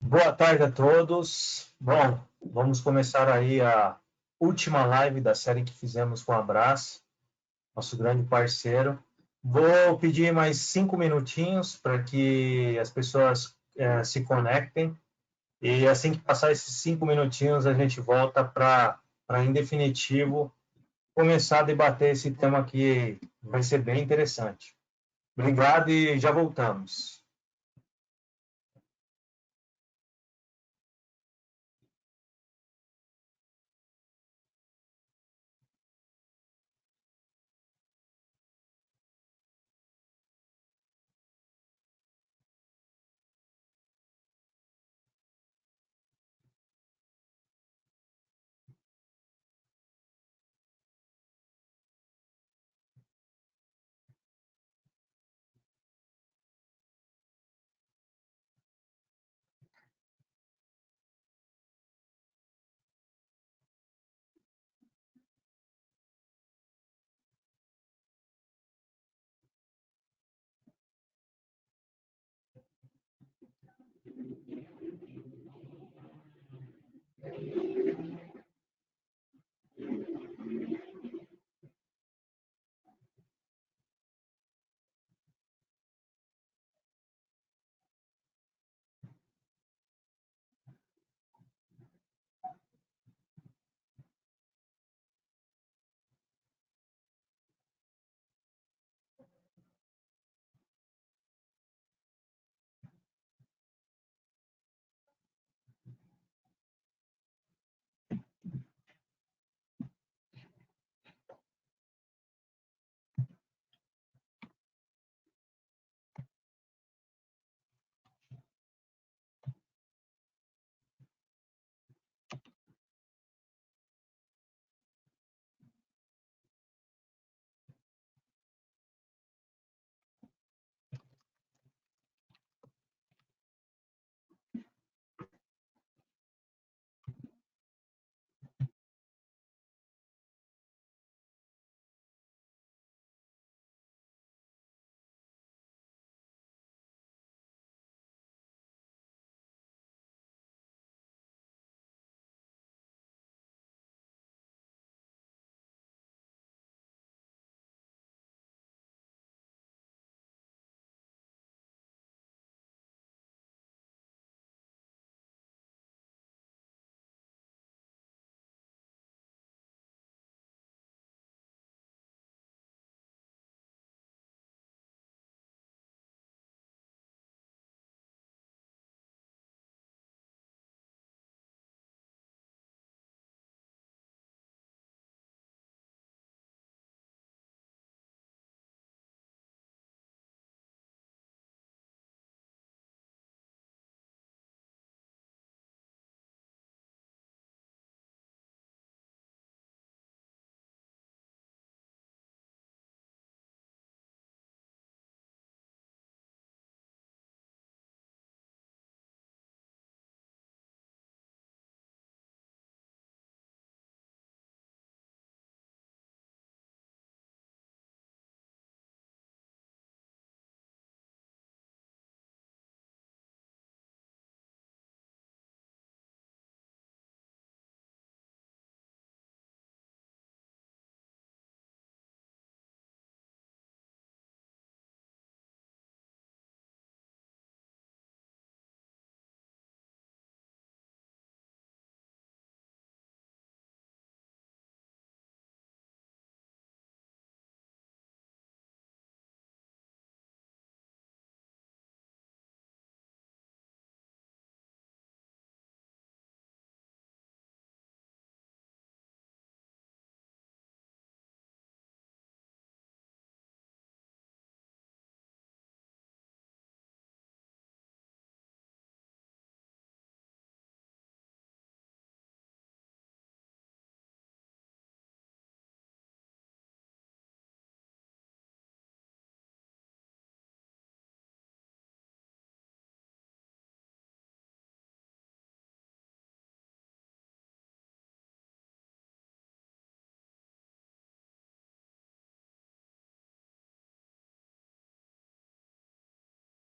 Boa tarde a todos. Bom, vamos começar aí a última live da série que fizemos com a Brás, nosso grande parceiro. Vou pedir mais 5 minutinhos para que as pessoas se conectem e assim que passar esses 5 minutinhos a gente volta para, em definitivo, começar a debater esse tema que vai ser bem interessante. Obrigado e já voltamos.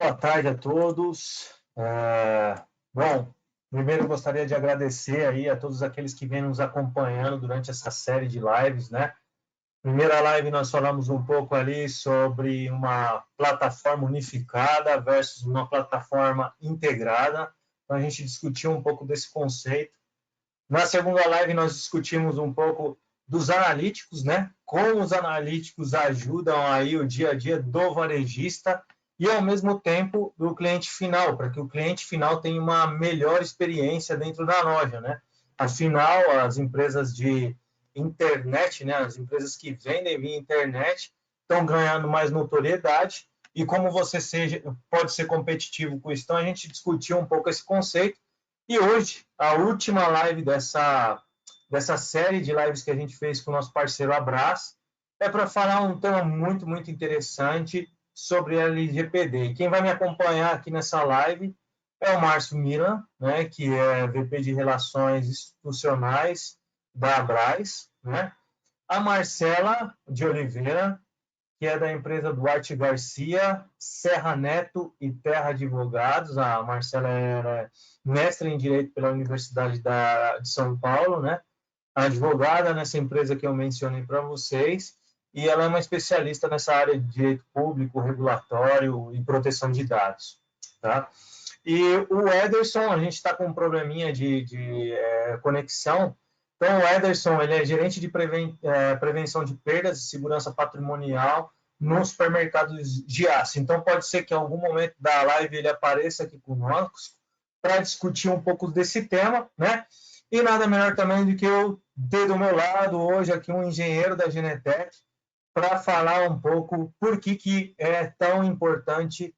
Boa tarde a todos. Bom, primeiro eu gostaria de agradecer aí a todos aqueles que vêm nos acompanhando durante essa série de lives, né? Primeira live nós falamos um pouco ali sobre uma plataforma unificada versus uma plataforma integrada. Então a gente discutiu um pouco desse conceito. Na segunda live nós discutimos um pouco dos analíticos, né? Como os analíticos ajudam aí o dia a dia do varejista e ao mesmo tempo do cliente final, para que o cliente final tenha uma melhor experiência dentro da loja, né? Afinal, as empresas de internet, né? As empresas que vendem via internet estão ganhando mais notoriedade e como você pode ser competitivo com isso. Então a gente discutiu um pouco esse conceito. E hoje, a última live dessa série de lives que a gente fez com o nosso parceiro Abras, é para falar um tema muito, muito interessante sobre LGPD. E quem vai me acompanhar aqui nessa live é o Márcio Milan, né, que é VP de Relações Institucionais da Abras, né? A Marcela de Oliveira, que é da empresa Duarte Garcia, Serra Neto e Terra Advogados. A Marcela é mestre em Direito pela Universidade de São Paulo, né? A advogada nessa empresa que eu mencionei para vocês, e ela é uma especialista nessa área de direito público, regulatório e proteção de dados, tá? E o Ederson, a gente está com um probleminha de conexão. Então, o Ederson, ele é gerente de prevenção de perdas e segurança patrimonial nos supermercados de aço. Então, pode ser que em algum momento da live ele apareça aqui conosco para discutir um pouco desse tema, né? E nada melhor também do que eu ter do meu lado hoje aqui um engenheiro da Genetec para falar um pouco por que é tão importante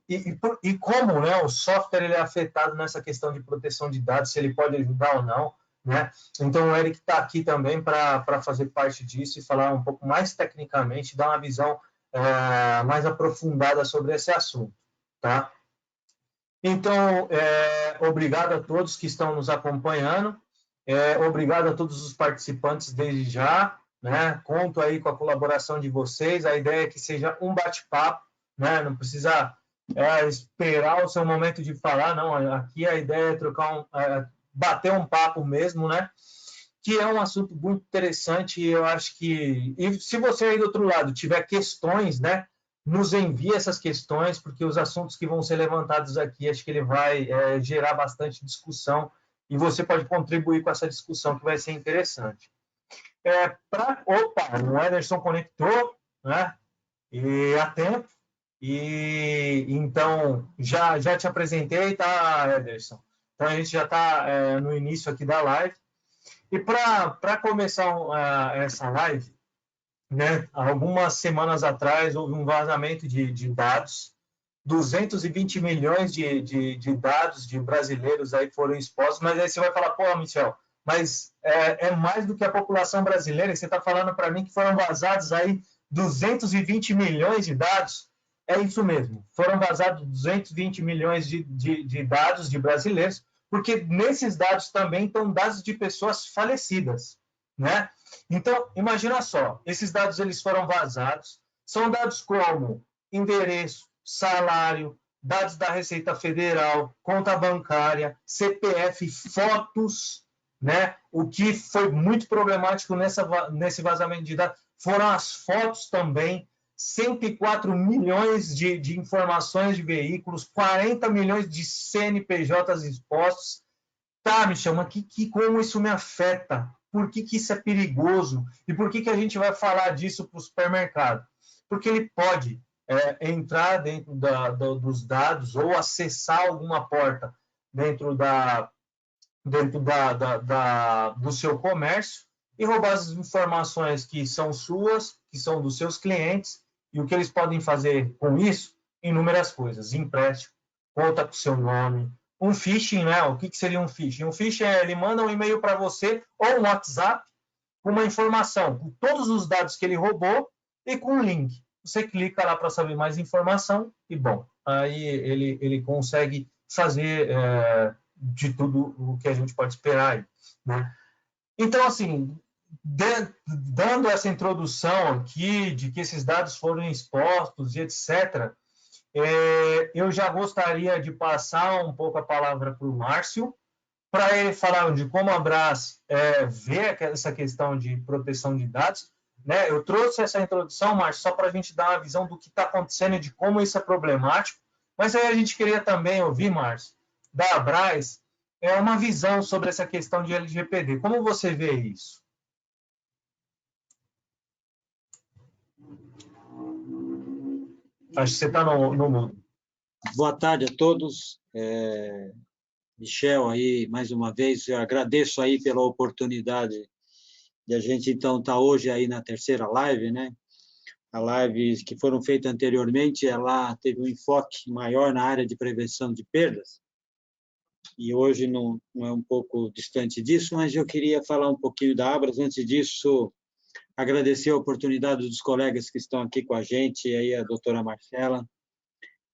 e como, né, o software ele é afetado nessa questão de proteção de dados, se ele pode ajudar ou não, né? Então o Eric está aqui também para fazer parte disso e falar um pouco mais tecnicamente, dar uma visão mais aprofundada sobre esse assunto, tá? Então, obrigado a todos que estão nos acompanhando, obrigado a todos os participantes desde já, né? Conto aí com a colaboração de vocês, a ideia é que seja um bate-papo, né? Não precisa esperar o seu momento de falar, não, aqui a ideia é bater um papo mesmo, né? Que é um assunto muito interessante e eu acho que... E se você aí do outro lado tiver questões, né? Nos envie essas questões, porque os assuntos que vão ser levantados aqui, acho que ele vai gerar bastante discussão e você pode contribuir com essa discussão, que vai ser interessante. Opa, o Ederson conectou, né? E a tempo. E então, já te apresentei, tá, Ederson? Então, a gente já está no início aqui da live. E para começar essa live, né, algumas semanas atrás houve um vazamento de dados, 220 milhões de dados de brasileiros aí foram expostos, mas aí você vai falar, pô, Michel, mas é mais do que a população brasileira, você está falando para mim que foram vazados aí 220 milhões de dados? É isso mesmo, foram vazados 220 milhões de dados de brasileiros, porque nesses dados também estão dados de pessoas falecidas, né? Então, imagina só, esses dados eles foram vazados, são dados como endereço, salário, dados da Receita Federal, conta bancária, CPF, fotos, né? O que foi muito problemático nesse vazamento de dados foram as fotos também, 104 milhões de informações de veículos, 40 milhões de CNPJs expostos. Tá, Michel, mas como isso me afeta? Por que isso é perigoso? E por que a gente vai falar disso para o supermercado? Porque ele pode entrar dentro dos dados ou acessar alguma porta dentro do seu comércio e roubar as informações que são suas, que são dos seus clientes, e o que eles podem fazer com isso? Inúmeras coisas. Empréstimo, conta com o seu nome, um phishing, né? O que seria um phishing? Um phishing ele manda um e-mail para você ou um WhatsApp com uma informação, com todos os dados que ele roubou e com um link. Você clica lá para saber mais informação e, bom, aí ele consegue fazer de tudo o que a gente pode esperar aí, né? Então, assim, dando essa introdução aqui de que esses dados foram expostos e etc., Eu já gostaria de passar um pouco a palavra para o Márcio, para ele falar de como a Brás vê essa questão de proteção de dados. Né? Eu trouxe essa introdução, Márcio, só para a gente dar uma visão do que está acontecendo e de como isso é problemático, mas aí a gente queria também ouvir, Márcio, da Abrás, uma visão sobre essa questão de LGPD. Como você vê isso? Acho que você está no mundo. Boa tarde a todos. Michel, aí, mais uma vez, eu agradeço aí pela oportunidade de a gente, então, estar hoje aí na terceira live, né? A live que foram feitas anteriormente, ela teve um enfoque maior na área de prevenção de perdas, e hoje não é um pouco distante disso, mas eu queria falar um pouquinho da Abras. Antes disso, agradecer a oportunidade dos colegas que estão aqui com a gente, aí a doutora Marcela,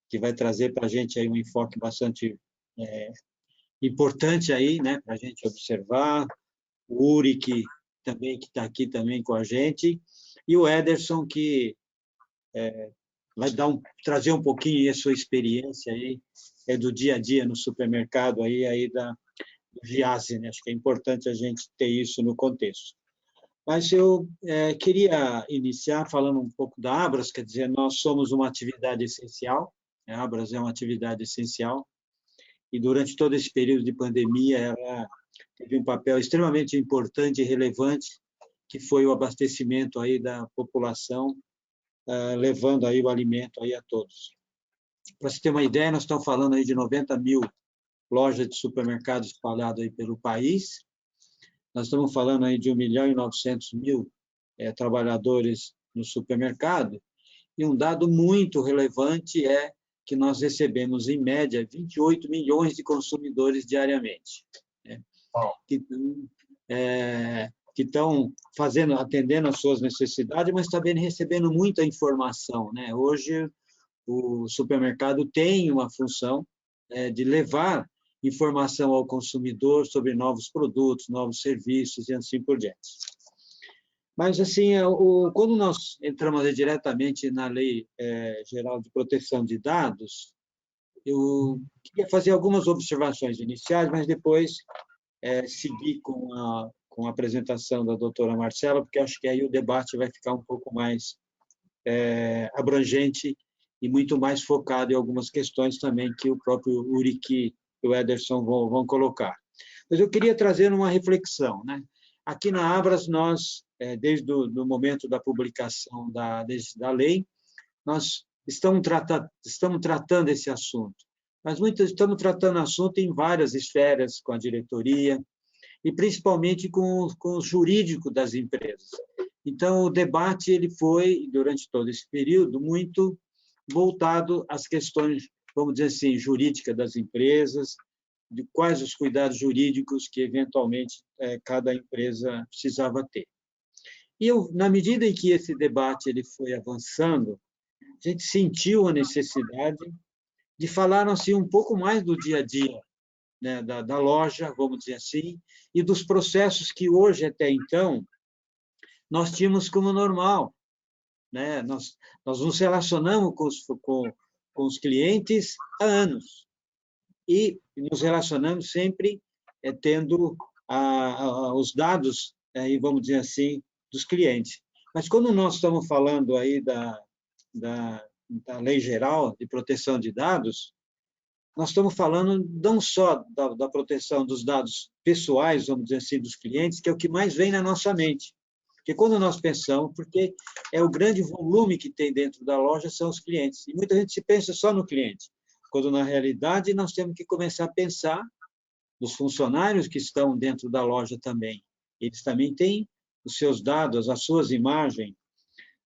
que vai trazer para a gente aí um enfoque bastante importante aí, né, para a gente observar, o Uri, que está aqui também com a gente, e o Ederson, que vai trazer um pouquinho a sua experiência aí, do dia a dia no supermercado aí do Giase, né? Acho que é importante a gente ter isso no contexto. Mas eu queria iniciar falando um pouco da Abras, quer dizer, nós somos uma atividade essencial, a Abras é uma atividade essencial, e durante todo esse período de pandemia ela teve um papel extremamente importante e relevante, que foi o abastecimento aí da população, levando aí o alimento aí a todos. Para você ter uma ideia, nós estamos falando aí de 90 mil lojas de supermercados espalhadas aí pelo país, nós estamos falando aí de 1.900.000 trabalhadores no supermercado, e um dado muito relevante é que nós recebemos, em média, 28 milhões de consumidores diariamente, né? Que estão atendendo às suas necessidades, mas também recebendo muita informação, né? Hoje, o supermercado tem uma função de levar informação ao consumidor sobre novos produtos, novos serviços e assim por diante. Mas, assim, quando nós entramos diretamente na Lei Geral de Proteção de Dados, eu queria fazer algumas observações iniciais, mas depois seguir com a apresentação da doutora Marcela, porque acho que aí o debate vai ficar um pouco mais abrangente e muito mais focado em algumas questões também que o próprio Uriqui e o Ederson vão colocar. Mas eu queria trazer uma reflexão, né? Aqui na Abras, nós, desde o momento da publicação da lei, nós estamos tratando esse assunto, mas estamos tratando o assunto em várias esferas, com a diretoria, e principalmente com o jurídico das empresas. Então, o debate ele foi, durante todo esse período, muito voltado às questões, vamos dizer assim, jurídicas das empresas, de quais os cuidados jurídicos que, eventualmente, cada empresa precisava ter. E na medida em que esse debate ele foi avançando, a gente sentiu a necessidade de falar assim, um pouco mais do dia a dia, né, da loja, vamos dizer assim, e dos processos que hoje, até então, nós tínhamos como normal, né? Nós nos relacionamos com os clientes há anos e nos relacionamos sempre tendo os dados, vamos dizer assim, dos clientes. Mas quando nós estamos falando aí da Lei Geral de Proteção de Dados, nós estamos falando não só da proteção dos dados pessoais, vamos dizer assim, dos clientes, que é o que mais vem na nossa mente. Porque quando nós pensamos, porque é o grande volume que tem dentro da loja são os clientes. E muita gente se pensa só no cliente, quando, na realidade, nós temos que começar a pensar nos funcionários que estão dentro da loja também. Eles também têm os seus dados, as suas imagens.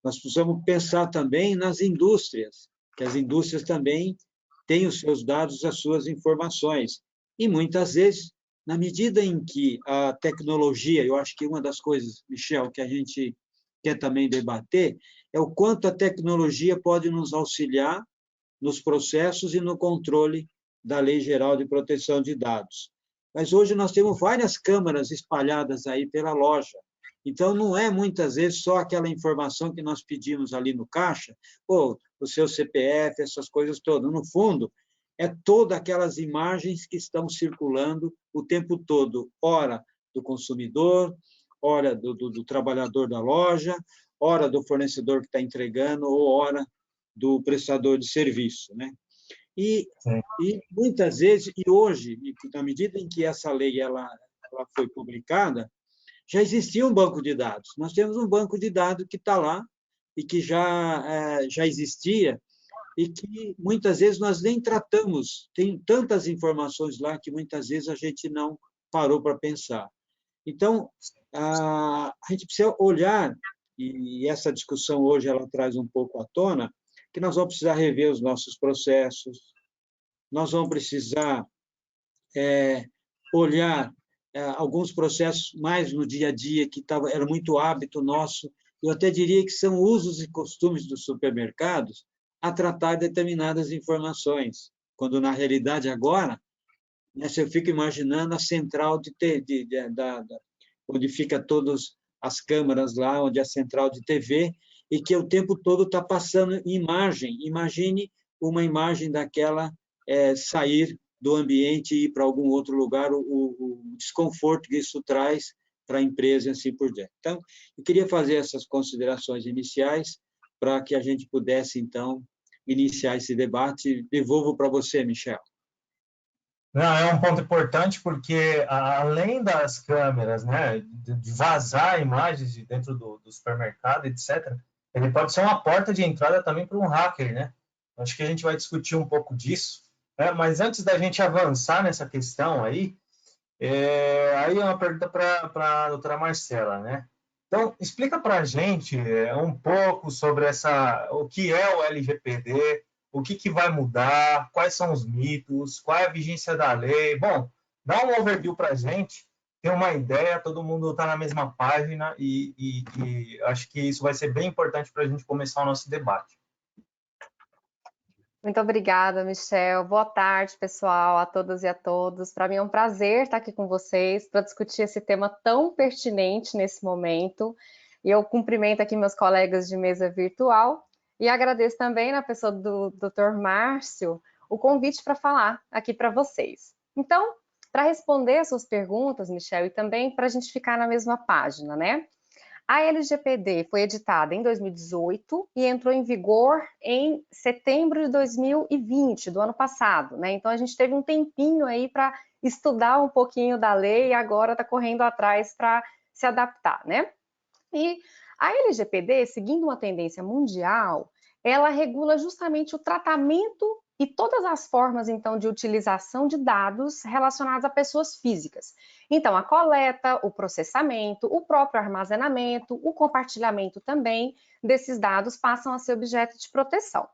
Nós precisamos pensar também nas indústrias, que as indústrias também têm os seus dados, as suas informações. E, muitas vezes, na medida em que a tecnologia, eu acho que uma das coisas, Michel, que a gente quer também debater, é o quanto a tecnologia pode nos auxiliar nos processos e no controle da Lei Geral de Proteção de Dados. Mas hoje nós temos várias câmaras espalhadas aí pela loja, Então, não é muitas vezes só aquela informação que nós pedimos ali no caixa, ou o seu CPF, essas coisas todas. No fundo, é todas aquelas imagens que estão circulando o tempo todo, ora do consumidor, ora do trabalhador da loja, ora do fornecedor que está entregando, ou ora do prestador de serviço, né? E, Sim. e muitas vezes, e hoje, na medida em que essa lei ela foi publicada, já existia um banco de dados. Nós temos um banco de dados que está lá e que já existia e que muitas vezes nós nem tratamos. Tem tantas informações lá que muitas vezes a gente não parou para pensar. Então, a gente precisa olhar, e essa discussão hoje ela traz um pouco à tona, que nós vamos precisar rever os nossos processos, nós vamos precisar olhar alguns processos mais no dia a dia, que era muito hábito nosso, eu até diria que são usos e costumes dos supermercados a tratar determinadas informações, quando, na realidade, agora, né, se eu fico imaginando a central onde fica todas as câmaras lá, onde é a central de TV, e que o tempo todo está passando imagem. Imagine uma imagem daquela sair do ambiente e ir para algum outro lugar, o desconforto que isso traz para a empresa e assim por diante. Então, eu queria fazer essas considerações iniciais para que a gente pudesse, então, iniciar esse debate. Devolvo para você, Michel. Não, é um ponto importante porque, além das câmeras, né, de vazar imagens de dentro do supermercado, etc., ele pode ser uma porta de entrada também para um hacker, né? Acho que a gente vai discutir um pouco disso, né? Mas antes da gente avançar nessa questão aí é uma pergunta para a doutora Marcela, né? Então, explica para a gente um pouco sobre o que é o LGPD, o que vai mudar, quais são os mitos, qual é a vigência da lei. Bom, dá um overview para a gente, ter uma ideia, todo mundo está na mesma página e acho que isso vai ser bem importante para a gente começar o nosso debate. Muito obrigada, Michel. Boa tarde, pessoal, a todas e a todos. Para mim é um prazer estar aqui com vocês para discutir esse tema tão pertinente nesse momento. E eu cumprimento aqui meus colegas de mesa virtual e agradeço também, na pessoa do Dr. Márcio, o convite para falar aqui para vocês. Então, para responder as suas perguntas, Michel, e também para a gente ficar na mesma página, né? A LGPD foi editada em 2018 e entrou em vigor em setembro de 2020, do ano passado, né? Então a gente teve um tempinho aí para estudar um pouquinho da lei e agora está correndo atrás para se adaptar, né? E a LGPD, seguindo uma tendência mundial, ela regula justamente o tratamento e todas as formas, então, de utilização de dados relacionados a pessoas físicas. Então, a coleta, o processamento, o próprio armazenamento, o compartilhamento também desses dados passam a ser objeto de proteção.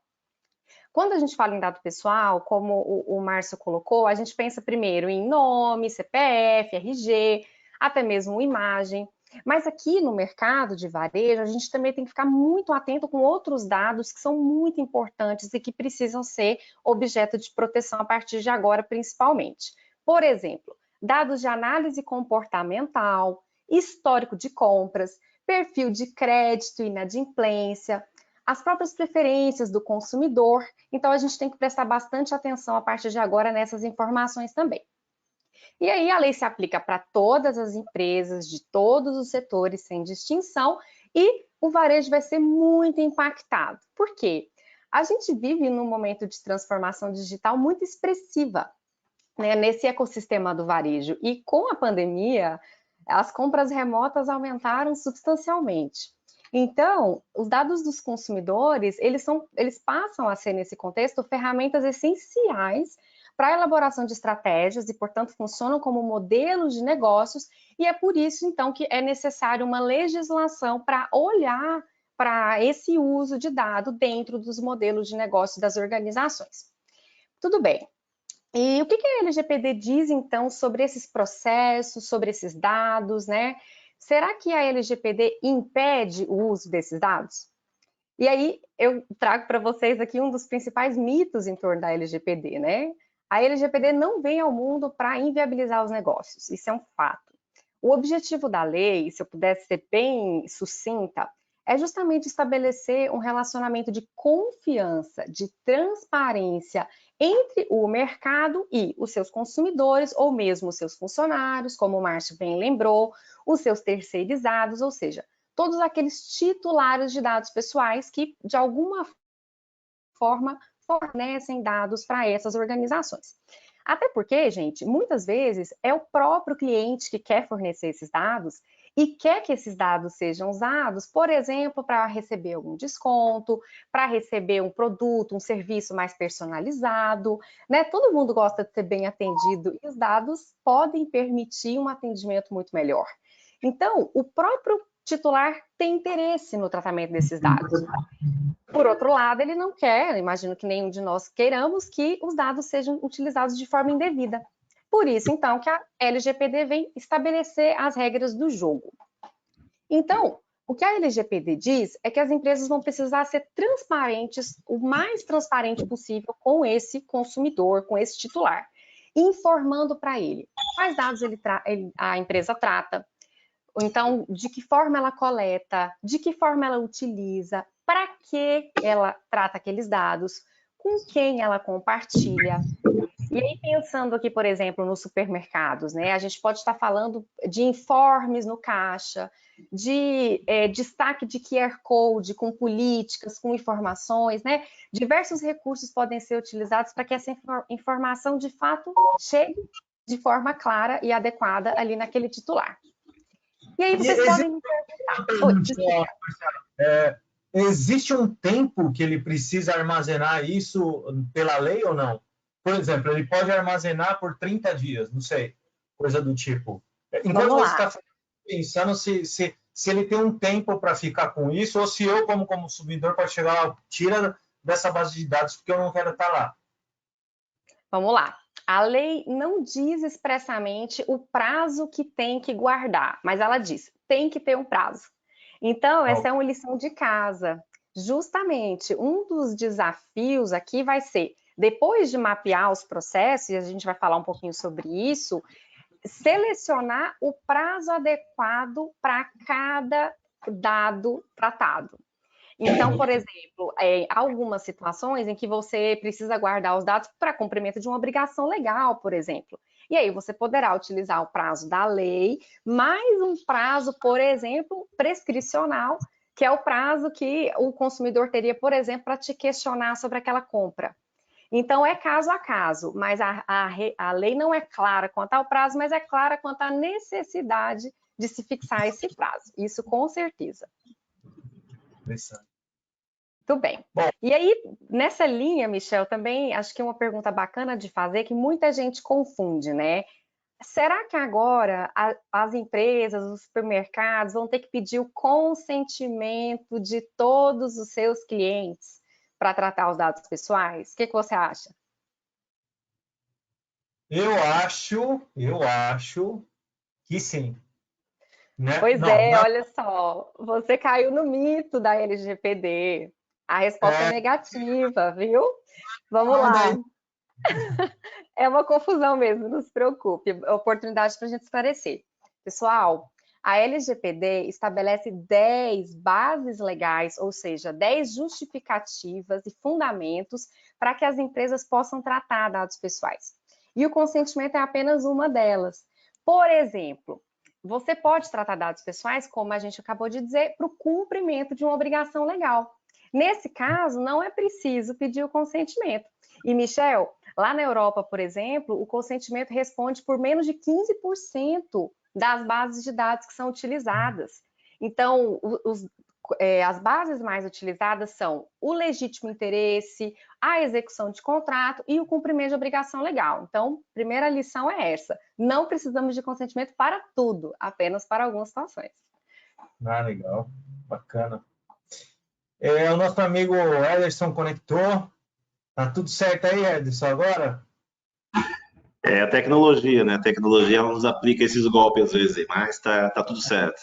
Quando a gente fala em dado pessoal, como o Márcio colocou, a gente pensa primeiro em nome, CPF, RG, até mesmo imagem. Mas aqui no mercado de varejo, a gente também tem que ficar muito atento com outros dados que são muito importantes e que precisam ser objeto de proteção a partir de agora, principalmente. Por exemplo, dados de análise comportamental, histórico de compras, perfil de crédito e inadimplência, as próprias preferências do consumidor. Então, a gente tem que prestar bastante atenção a partir de agora nessas informações também. E aí a lei se aplica para todas as empresas, de todos os setores, sem distinção, e o varejo vai ser muito impactado. Por quê? A gente vive num momento de transformação digital muito expressiva, né, nesse ecossistema do varejo. E com a pandemia, as compras remotas aumentaram substancialmente. Então, os dados dos consumidores, eles passam a ser, nesse contexto, ferramentas essenciais para a elaboração de estratégias e, portanto, funcionam como modelos de negócios, e é por isso, então, que é necessário uma legislação para olhar para esse uso de dado dentro dos modelos de negócio das organizações. Tudo bem. E o que a LGPD diz, então, sobre esses processos, sobre esses dados, né? Será que a LGPD impede o uso desses dados? E aí eu trago para vocês aqui um dos principais mitos em torno da LGPD, né? A LGPD não vem ao mundo para inviabilizar os negócios, isso é um fato. O objetivo da lei, se eu pudesse ser bem sucinta, é justamente estabelecer um relacionamento de confiança, de transparência entre o mercado e os seus consumidores, ou mesmo os seus funcionários, como o Márcio bem lembrou, os seus terceirizados, ou seja, todos aqueles titulares de dados pessoais que, de alguma forma, fornecem dados para essas organizações. Até porque, gente, muitas vezes é o próprio cliente que quer fornecer esses dados e quer que esses dados sejam usados, por exemplo, para receber algum desconto, para receber um produto, um serviço mais personalizado, né? Todo mundo gosta de ser bem atendido e os dados podem permitir um atendimento muito melhor. Então, o próprio titular tem interesse no tratamento desses dados. Por outro lado, ele não quer, imagino que nenhum de nós queiramos, que os dados sejam utilizados de forma indevida. Por isso, então, que a LGPD vem estabelecer as regras do jogo. Então, o que a LGPD diz é que as empresas vão precisar ser transparentes, o mais transparente possível com esse consumidor, com esse titular, informando para ele quais dados a empresa trata, então, de que forma ela coleta, de que forma ela utiliza, para que ela trata aqueles dados, com quem ela compartilha. E aí, pensando aqui, por exemplo, nos supermercados, né? A gente pode estar falando de informes no caixa, de destaque de QR Code com políticas, com informações, né? Diversos recursos podem ser utilizados para que essa informação, de fato, chegue de forma clara e adequada ali naquele titular. E aí vocês podem me perguntar. Existe um tempo que ele precisa armazenar isso pela lei ou não? Por exemplo, ele pode armazenar por 30 dias, não sei, coisa do tipo. Enquanto você está pensando se ele tem um tempo para ficar com isso, ou se eu, como consumidor, pode chegar lá, tira dessa base de dados porque eu não quero estar lá. Vamos lá. A lei não diz expressamente o prazo que tem que guardar, mas ela diz, tem que ter um prazo. Então, essa é uma lição de casa. Justamente, um dos desafios aqui vai ser, depois de mapear os processos, e a gente vai falar um pouquinho sobre isso, selecionar o prazo adequado para cada dado tratado. Então, por exemplo, algumas situações em que você precisa guardar os dados para cumprimento de uma obrigação legal, por exemplo. E aí você poderá utilizar o prazo da lei, mais um prazo, por exemplo, prescricional, que é o prazo que o consumidor teria, por exemplo, para te questionar sobre aquela compra. Então, é caso a caso, mas a lei não é clara quanto ao prazo, mas é clara quanto à necessidade de se fixar esse prazo. Isso com certeza. Muito bem. Bom, e aí, nessa linha, Michel, também acho que é uma pergunta bacana de fazer, que muita gente confunde, né? Será que agora as empresas, os supermercados vão ter que pedir o consentimento de todos os seus clientes para tratar os dados pessoais? O que você acha? Eu acho que sim. Né? Pois olha só, você caiu no mito da LGPD. A resposta é negativa, viu? Vamos lá. É uma confusão mesmo, não se preocupe. Oportunidade para a gente esclarecer. Pessoal, a LGPD estabelece 10 bases legais, ou seja, 10 justificativas e fundamentos para que as empresas possam tratar dados pessoais. E o consentimento é apenas uma delas. Por exemplo, você pode tratar dados pessoais, como a gente acabou de dizer, para o cumprimento de uma obrigação legal. Nesse caso, não é preciso pedir o consentimento. E, Michel, lá na Europa, por exemplo, o consentimento responde por menos de 15% das bases de dados que são utilizadas. Então, as bases mais utilizadas são o legítimo interesse, a execução de contrato e o cumprimento de obrigação legal. Então, primeira lição é essa. Não precisamos de consentimento para tudo, apenas para algumas situações. Ah, legal. Bacana. O nosso amigo Ederson conectou. Tá tudo certo aí, Ederson, agora? É a tecnologia, né? A tecnologia nos aplica esses golpes às vezes, mas tá tudo certo.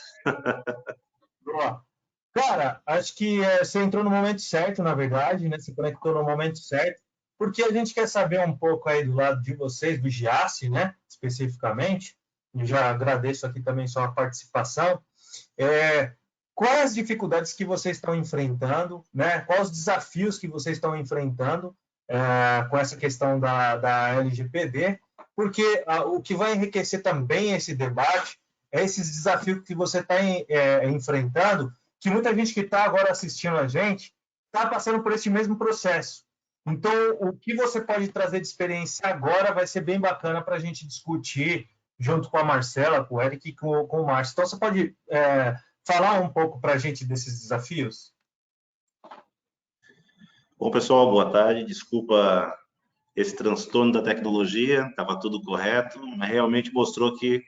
Boa. Cara, acho que você entrou no momento certo, na verdade, né? Se conectou no momento certo, porque a gente quer saber um pouco aí do lado de vocês, do GIASSE, né? Especificamente, eu já agradeço aqui também sua participação. Quais as dificuldades que vocês estão enfrentando, né? Quais os desafios que vocês estão enfrentando com essa questão da LGPD? Porque o que vai enriquecer também esse debate é esses desafios que você está enfrentando, que muita gente que está agora assistindo a gente está passando por esse mesmo processo. Então, o que você pode trazer de experiência agora vai ser bem bacana para a gente discutir junto com a Marcela, com o Eric e com o Márcio. Então, você pode falar um pouco para a gente desses desafios? Bom, pessoal, boa tarde. Desculpa esse transtorno da tecnologia, estava tudo correto, mas realmente mostrou que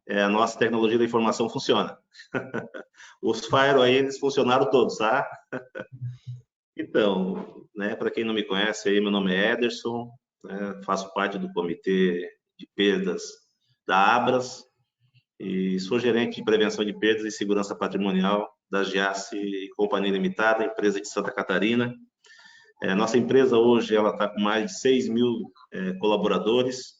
a nossa tecnologia da informação funciona. Os firewalls aí, eles funcionaram todos, tá? Então, né, para quem não me conhece, aí, meu nome é Ederson, né, faço parte do comitê de perdas da Abras e sou gerente de prevenção de perdas e segurança patrimonial da Giasse e Companhia Limitada, empresa de Santa Catarina. Nossa empresa hoje ela está com mais de 6 mil colaboradores.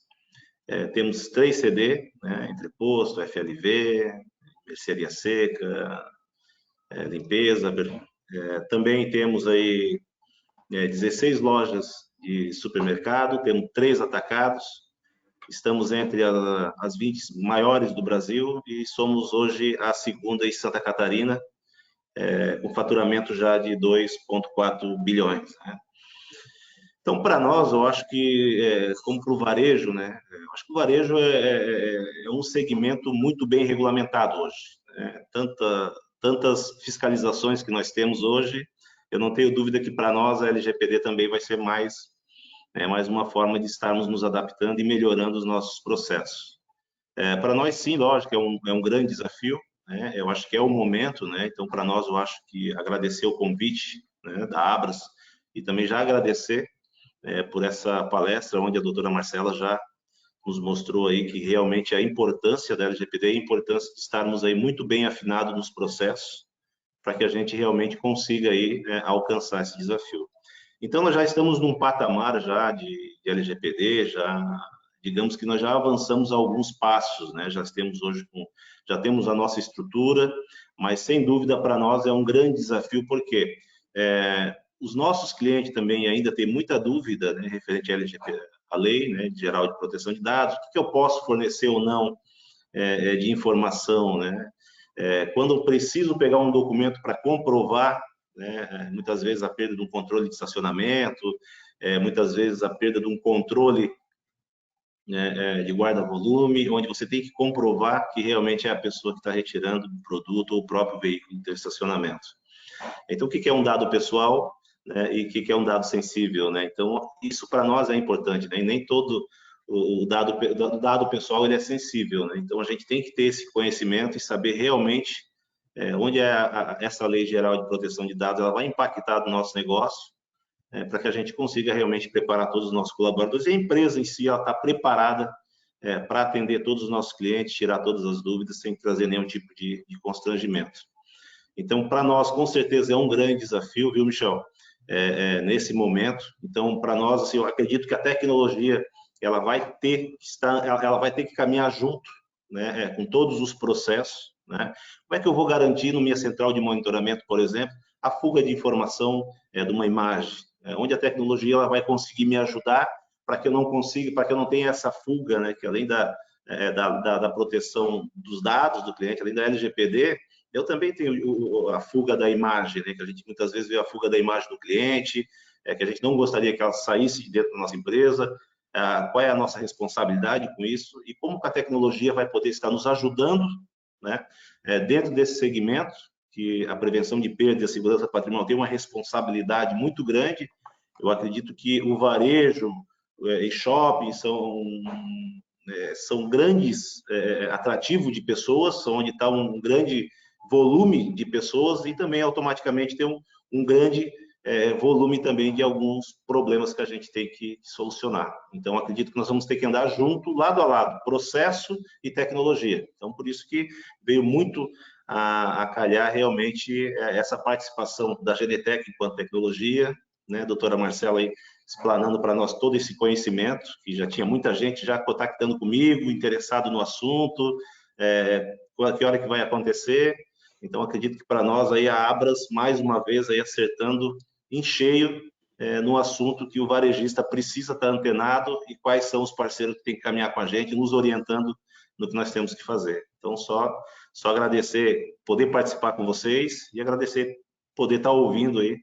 Temos 3 CD, né, entreposto, FLV, mercearia seca, limpeza. Também temos aí 16 lojas de supermercado, temos 3 atacados. Estamos entre as 20 maiores do Brasil e somos hoje a segunda em Santa Catarina, com faturamento já de 2,4 bilhões. Né? Então, para nós, eu acho que, como para o varejo, né? Eu acho que o varejo é um segmento muito bem regulamentado hoje. Né? Tantas fiscalizações que nós temos hoje, eu não tenho dúvida que para nós a LGPD também vai ser mais uma forma de estarmos nos adaptando e melhorando os nossos processos. Para nós, sim, lógico, é um grande desafio, né? Eu acho que é o momento, né? Então, para nós, eu acho que agradecer o convite, né, da Abras e também já agradecer por essa palestra, onde a doutora Marcela já nos mostrou aí que realmente a importância da LGPD, a importância de estarmos aí muito bem afinados nos processos, para que a gente realmente consiga aí alcançar esse desafio. Então, nós já estamos num patamar já de LGPD, digamos que nós já avançamos alguns passos, né? Já temos a nossa estrutura, mas sem dúvida para nós é um grande desafio, porque os nossos clientes também ainda têm muita dúvida, né, referente à LGPD, a Lei, né, Geral de Proteção de Dados, o que eu posso fornecer ou não de informação, né? Quando eu preciso pegar um documento para comprovar, né, muitas vezes a perda de um controle de estacionamento, muitas vezes a perda de um controle de guarda-volume, onde você tem que comprovar que realmente é a pessoa que está retirando o produto ou o próprio veículo do estacionamento. Então, o que é um dado pessoal, né, e o que é um dado sensível, né? Então, isso para nós é importante, né? E nem todo o dado pessoal ele é sensível, né? Então, a gente tem que ter esse conhecimento e saber realmente onde essa Lei Geral de Proteção de Dados ela vai impactar no nosso negócio, para que a gente consiga realmente preparar todos os nossos colaboradores. E a empresa em si está preparada para atender todos os nossos clientes, tirar todas as dúvidas, sem trazer nenhum tipo de constrangimento. Então, para nós, com certeza, é um grande desafio, viu, Michel? Nesse momento. Então, para nós, assim, eu acredito que a tecnologia ela vai ter que caminhar junto, né, com todos os processos. Né? Como é que eu vou garantir, no minha central de monitoramento, por exemplo, a fuga de informação de uma imagem? Onde a tecnologia ela vai conseguir me ajudar para que eu não tenha essa fuga, né, que além da proteção dos dados do cliente, além da LGPD, eu também tenho a fuga da imagem, né, que a gente muitas vezes vê a fuga da imagem do cliente, que a gente não gostaria que ela saísse de dentro da nossa empresa. Qual é a nossa responsabilidade com isso e como que a tecnologia vai poder estar nos ajudando, né, dentro desse segmento, que a prevenção de perda e a segurança patrimonial tem uma responsabilidade muito grande. Eu acredito que o varejo e shopping são grandes atrativos de pessoas, são onde está um grande volume de pessoas e também automaticamente tem um grande volume também de alguns problemas que a gente tem que solucionar. Então, acredito que nós vamos ter que andar junto, lado a lado, processo e tecnologia. Então, por isso que veio muito a calhar realmente essa participação da GeneTech enquanto tecnologia, né, doutora Marcela, aí, explanando para nós todo esse conhecimento, que já tinha muita gente já contactando comigo, interessado no assunto, que hora que vai acontecer. Então, acredito que para nós aí a Abras, mais uma vez, aí acertando em cheio no assunto que o varejista precisa estar antenado e quais são os parceiros que tem que caminhar com a gente, nos orientando no que nós temos que fazer. Então, só agradecer poder participar com vocês e agradecer poder estar ouvindo aí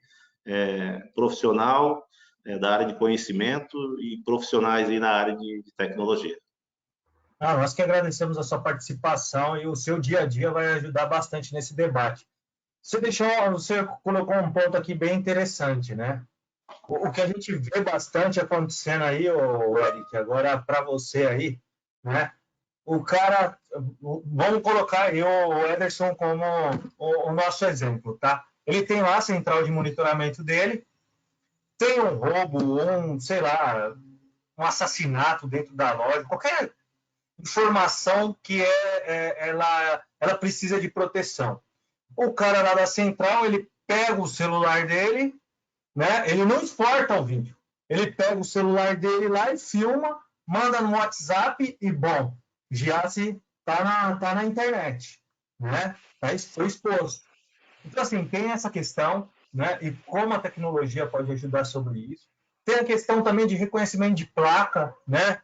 profissional da área de conhecimento e profissionais aí na área de tecnologia. Nós que agradecemos a sua participação e o seu dia a dia vai ajudar bastante nesse debate. Você colocou um ponto aqui bem interessante, né? O que a gente vê bastante acontecendo aí, Eric, agora para você aí, né? O cara, vamos colocar o Ederson como o nosso exemplo, tá? Ele tem lá a central de monitoramento dele, tem um roubo, sei lá, um assassinato dentro da loja, qualquer informação que ela precisa de proteção. O cara lá da central, ele pega o celular dele, né? Ele não exporta o vídeo. Ele pega o celular dele lá e filma, manda no WhatsApp e, bom, já se tá na internet, né? Foi exposto. Então, assim, tem essa questão, né? E como a tecnologia pode ajudar sobre isso. Tem a questão também de reconhecimento de placa, né?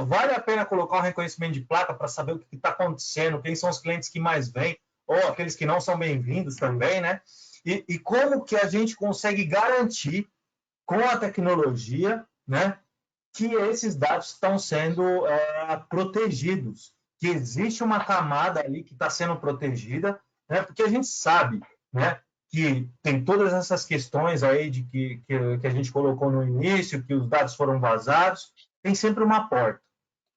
Vale a pena colocar um reconhecimento de placa para saber o que está acontecendo, quem são os clientes que mais vêm, ou aqueles que não são bem-vindos também, né? E como que a gente consegue garantir, com a tecnologia, né, que esses dados estão sendo protegidos, que existe uma camada ali que está sendo protegida, né, porque a gente sabe, né, que tem todas essas questões aí de que a gente colocou no início, que os dados foram vazados, tem sempre uma porta.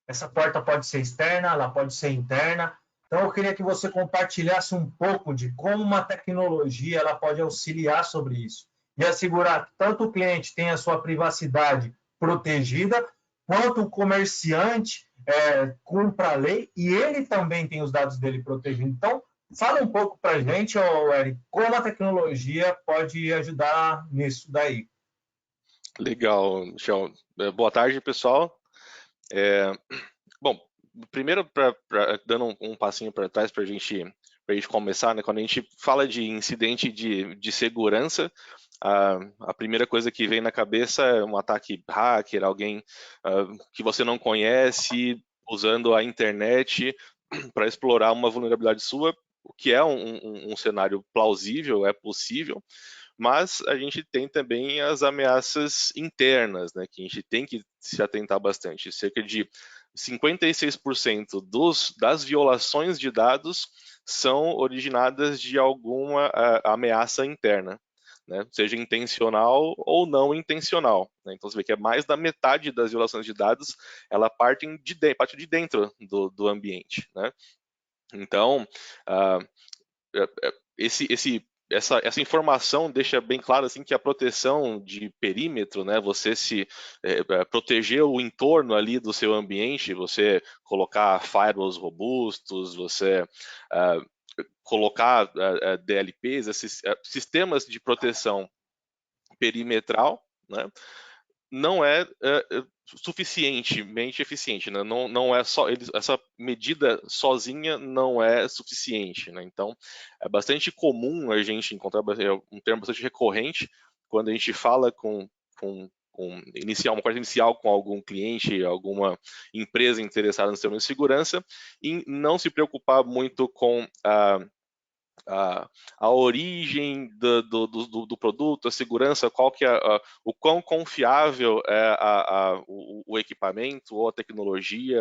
Essa porta pode ser externa, ela pode ser interna. Então, eu queria que você compartilhasse um pouco de como uma tecnologia ela pode auxiliar sobre isso e assegurar que tanto o cliente tenha a sua privacidade protegida, quanto o comerciante cumpra a lei e ele também tem os dados dele protegidos. Então, fala um pouco para a gente, Eric, como a tecnologia pode ajudar nisso daí. Legal, Michel. Boa tarde, pessoal. Bom, primeiro, dando um passinho para trás para a gente começar, né? Quando a gente fala de incidente de segurança, a primeira coisa que vem na cabeça é um ataque hacker, alguém que você não conhece usando a internet para explorar uma vulnerabilidade sua, o que é um cenário plausível, é possível, mas a gente tem também as ameaças internas, né, que a gente tem que se atentar bastante. Cerca de 56% das violações de dados são originadas de alguma ameaça interna, né, seja intencional ou não intencional, né? Então você vê que é mais da metade das violações de dados, ela parte de dentro do ambiente, né? Então, essa informação deixa bem claro assim que a proteção de perímetro, né, você proteger o entorno ali do seu ambiente, você colocar firewalls robustos, você colocar DLPs, esses sistemas de proteção perimetral, né, não é suficientemente eficiente, né? Não é só essa medida sozinha não é suficiente, né? Então é bastante comum a gente encontrar um termo bastante recorrente quando a gente fala com uma conversa inicial com algum cliente, alguma empresa interessada no sistema de segurança, em não se preocupar muito com a origem do produto, a segurança, qual que é o quão confiável é o equipamento, ou a tecnologia,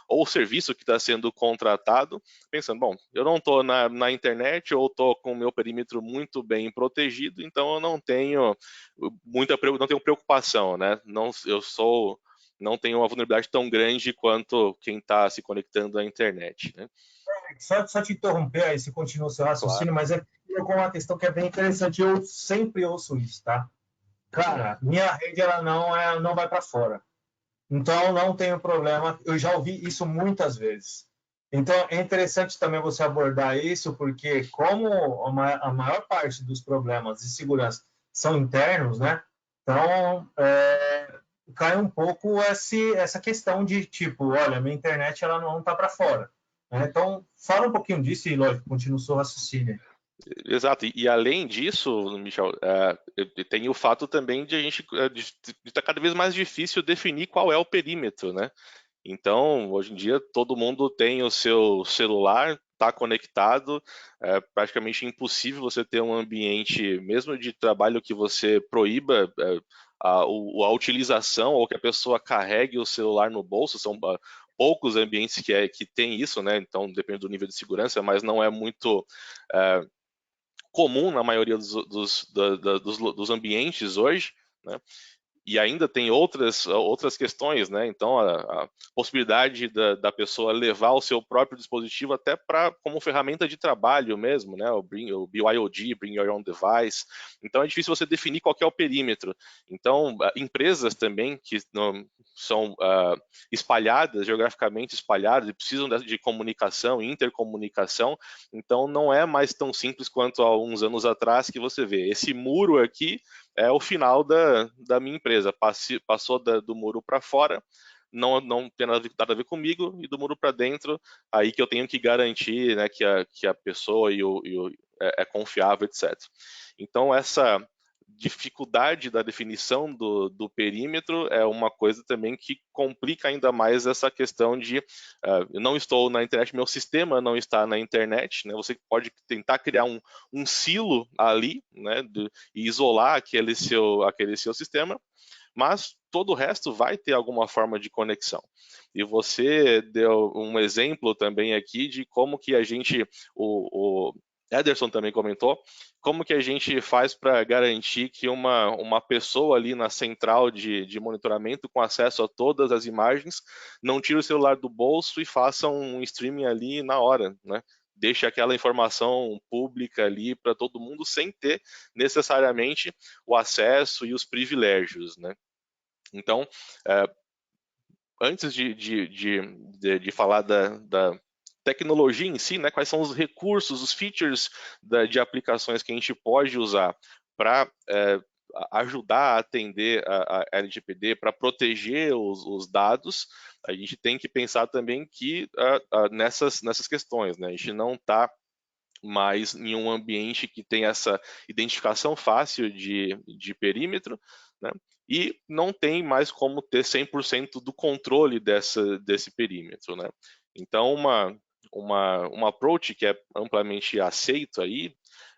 ou o serviço que está sendo contratado, pensando, bom, eu não estou na internet, ou estou com o meu perímetro muito bem protegido, então eu não tenho preocupação, né? Não tenho uma vulnerabilidade tão grande quanto quem está se conectando à internet, né? Só te interromper aí, se continua o seu raciocínio, claro. Mas colocou uma questão que é bem interessante. Eu sempre ouço isso, tá? Cara, minha rede ela não vai para fora. Então, não tenho problema. Eu já ouvi isso muitas vezes. Então, é interessante também você abordar isso, porque como a maior parte dos problemas de segurança são internos, né? Então, cai um pouco essa questão de, tipo, olha, minha internet ela não está para fora. Né? Então, fala um pouquinho disso e, lógico, continua o seu raciocínio. Exato, e além disso, Michel, tem o fato também de a gente de estar cada vez mais difícil definir qual é o perímetro, né? Então, hoje em dia, todo mundo tem o seu celular, está conectado, é praticamente impossível você ter um ambiente, mesmo de trabalho, que você proíba a utilização ou que a pessoa carregue o celular no bolso. São poucos ambientes que tem isso, né? Então, depende do nível de segurança, mas não é muito comum na maioria dos ambientes hoje, né? E ainda tem outras questões, né? Então, a possibilidade da pessoa levar o seu próprio dispositivo até como ferramenta de trabalho mesmo, né? O BYOD, Bring Your Own Device. Então, é difícil você definir qual que é o perímetro. Então, empresas também que são geograficamente espalhadas, e precisam de comunicação, intercomunicação. Então, não é mais tão simples quanto há uns anos atrás, que você vê esse muro aqui é o final da minha empresa. Passou do muro para fora, não tem nada a ver comigo, e do muro para dentro, aí que eu tenho que garantir, né, que a pessoa é confiável, etc. Então, essa dificuldade da definição do perímetro é uma coisa também que complica ainda mais essa questão de eu não estou na internet, meu sistema não está na internet, né? Você pode tentar criar um silo ali, né, e isolar aquele seu sistema, mas todo o resto vai ter alguma forma de conexão. E você deu um exemplo também aqui de como que a gente, o Ederson também comentou, como que a gente faz para garantir que uma pessoa ali na central de monitoramento, com acesso a todas as imagens, não tire o celular do bolso e faça um streaming ali na hora, né? Deixe aquela informação pública ali para todo mundo, sem ter necessariamente o acesso e os privilégios, né? Então, antes de falar da tecnologia em si, né, quais são os recursos, os features de aplicações que a gente pode usar para ajudar a atender a LGPD, para proteger os dados, a gente tem que pensar também que nessas questões, né, a gente não está mais em um ambiente que tem essa identificação fácil de perímetro, né? E não tem mais como ter 100% do controle desse perímetro, né? Então, uma approach que é amplamente aceito aí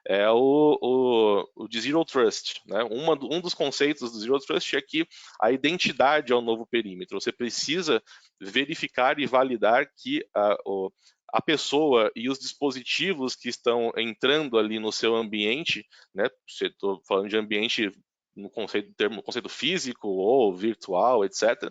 é o de Zero Trust, né? Um dos conceitos do Zero Trust é que a identidade é o novo perímetro. Você precisa verificar e validar que a pessoa e os dispositivos que estão entrando ali no seu ambiente, né? Estou falando de ambiente no conceito físico ou virtual, etc.,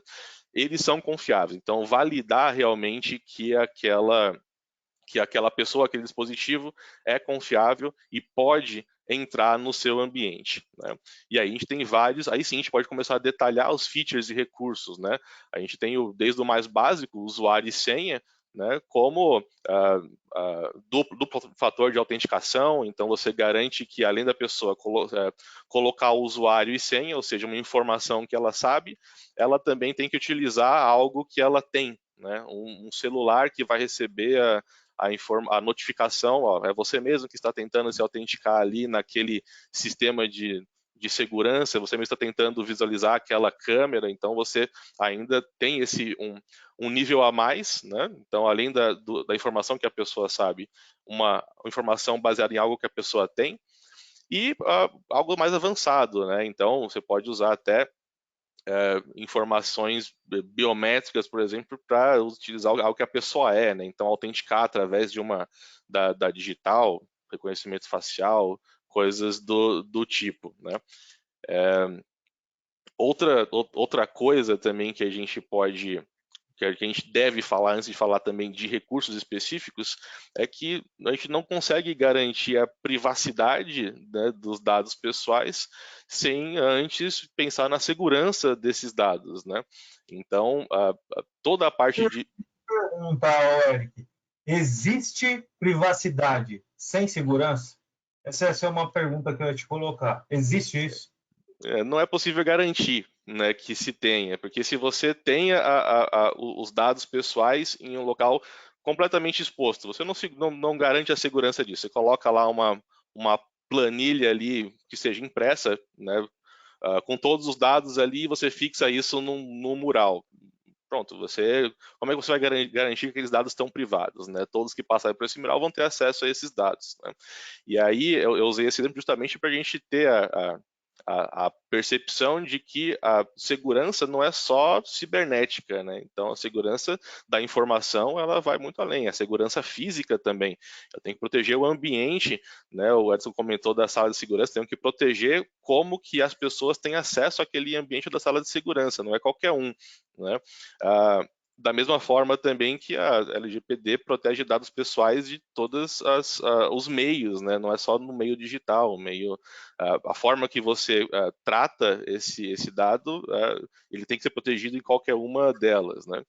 eles são confiáveis. Então, validar realmente que aquela pessoa, aquele dispositivo é confiável e pode entrar no seu ambiente, né? E aí a gente tem vários, aí sim a gente pode começar a detalhar os features e recursos, né? A gente tem desde o mais básico, usuário e senha, né, como duplo fator de autenticação. Então você garante que, além da pessoa colocar o usuário e senha, ou seja, uma informação que ela sabe, ela também tem que utilizar algo que ela tem, né? Um celular que vai receber a notificação, ó, é você mesmo que está tentando se autenticar ali naquele sistema de segurança, você mesmo está tentando visualizar aquela câmera, então você ainda tem um nível a mais, né? Então, além da informação que a pessoa sabe, uma informação baseada em algo que a pessoa tem, e algo mais avançado, né? Então, você pode usar até informações biométricas, por exemplo, para utilizar algo que a pessoa é, né? Então, autenticar através da digital, reconhecimento facial, coisas do tipo, né? Outra coisa também que a gente deve falar antes de falar também de recursos específicos é que a gente não consegue garantir a privacidade, né, dos dados pessoais sem antes pensar na segurança desses dados, né? Então, toda a parte de... Pergunta, Eric, existe privacidade sem segurança? Essa é uma pergunta que eu ia te colocar. Existe isso? não é possível garantir, né, que se tenha, porque se você tem os dados pessoais em um local completamente exposto, você não garante a segurança disso. Você coloca lá uma planilha ali que seja impressa, né, com todos os dados ali, e você fixa isso num mural. Pronto, como é que você vai garantir que aqueles dados estão privados, né? Todos que passarem por esse mural vão ter acesso a esses dados, né? E aí eu usei esse exemplo justamente para a gente ter a percepção de que a segurança não é só cibernética, né? Então, a segurança da informação, ela vai muito além, a segurança física também. Eu tenho que proteger o ambiente, né? O Edson comentou da sala de segurança, tenho que proteger como que as pessoas têm acesso àquele ambiente da sala de segurança, não é qualquer um, né? Da mesma forma também que a LGPD protege dados pessoais de todos os meios, né? Não é só no meio digital, a forma que você trata esse dado, ele tem que ser protegido em qualquer uma delas, né?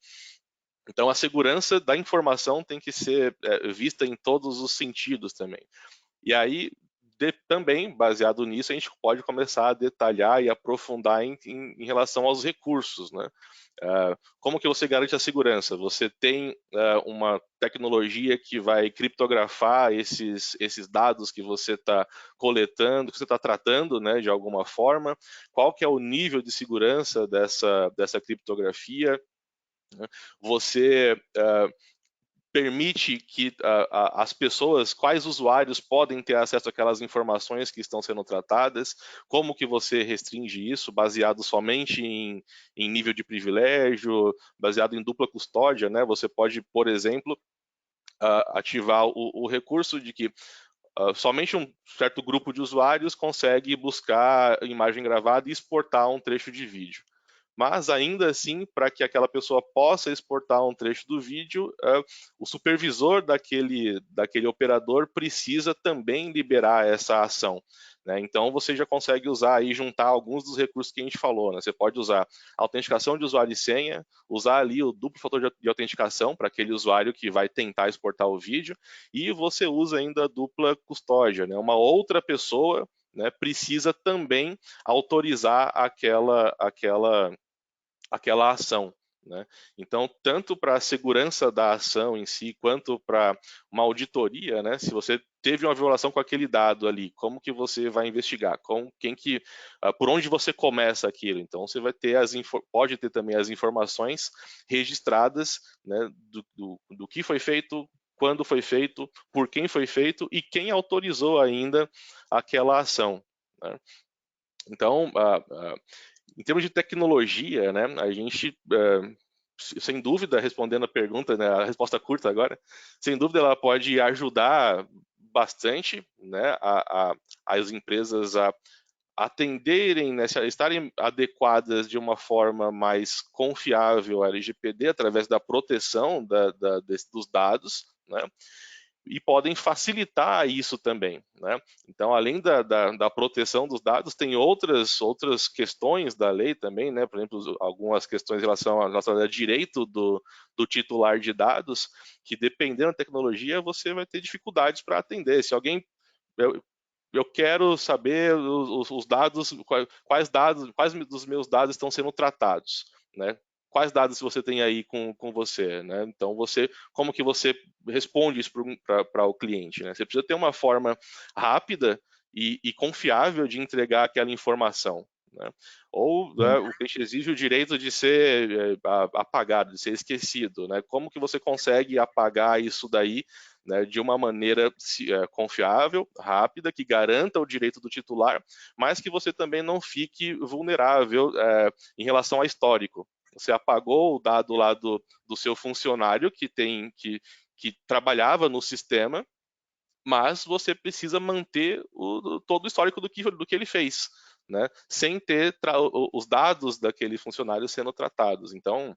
Então, a segurança da informação tem que ser vista em todos os sentidos também. E aí, também, baseado nisso, a gente pode começar a detalhar e aprofundar em relação aos recursos, né? Como que você garante a segurança? Você tem uma tecnologia que vai criptografar esses dados que você está coletando, que você está tratando, né, de alguma forma? Qual que é o nível de segurança dessa criptografia? Você permite que as pessoas, quais usuários podem ter acesso àquelas informações que estão sendo tratadas, como que você restringe isso, baseado somente em nível de privilégio, baseado em dupla custódia, né? Você pode, por exemplo, ativar o recurso de que somente um certo grupo de usuários consegue buscar imagem gravada e exportar um trecho de vídeo. Mas ainda assim, para que aquela pessoa possa exportar um trecho do vídeo, o supervisor daquele operador precisa também liberar essa ação, né? Então você já consegue usar e juntar alguns dos recursos que a gente falou, né? Você pode usar autenticação de usuário e senha, usar ali o duplo fator de autenticação para aquele usuário que vai tentar exportar o vídeo, e você usa ainda a dupla custódia, né? Uma outra pessoa, né, precisa também autorizar aquela ação, né? Então, tanto para a segurança da ação em si, quanto para uma auditoria, né? Se você teve uma violação com aquele dado ali, como que você vai investigar? Por onde você começa aquilo? Então, você vai ter pode ter também as informações registradas, né, do que foi feito, quando foi feito, por quem foi feito e quem autorizou ainda aquela ação, né? Então, em termos de tecnologia, né, a gente, sem dúvida, respondendo a pergunta, né, a resposta curta agora, sem dúvida ela pode ajudar bastante, né, as empresas a atenderem, né, estarem adequadas de uma forma mais confiável à LGPD através da proteção dos dados, né? E podem facilitar isso também, né? Então, além da proteção dos dados, tem outras questões da lei também, né? Por exemplo, algumas questões em relação ao direito do titular de dados, que dependendo da tecnologia, você vai ter dificuldades para atender. Se alguém eu quero saber os dados, quais dos meus dados estão sendo tratados, né? Quais dados você tem aí com você, né? Então, como que você responde isso para o cliente, né? Você precisa ter uma forma rápida e confiável de entregar aquela informação, né? Ou, né, o cliente exige o direito de ser apagado, de ser esquecido, né? Como que você consegue apagar isso daí, né, de uma maneira confiável, rápida, que garanta o direito do titular, mas que você também não fique vulnerável em relação a histórico. Você apagou o dado lá do seu funcionário que trabalhava no sistema, mas você precisa manter todo o histórico do que ele fez, né? Sem ter os dados daquele funcionário sendo tratados. Então,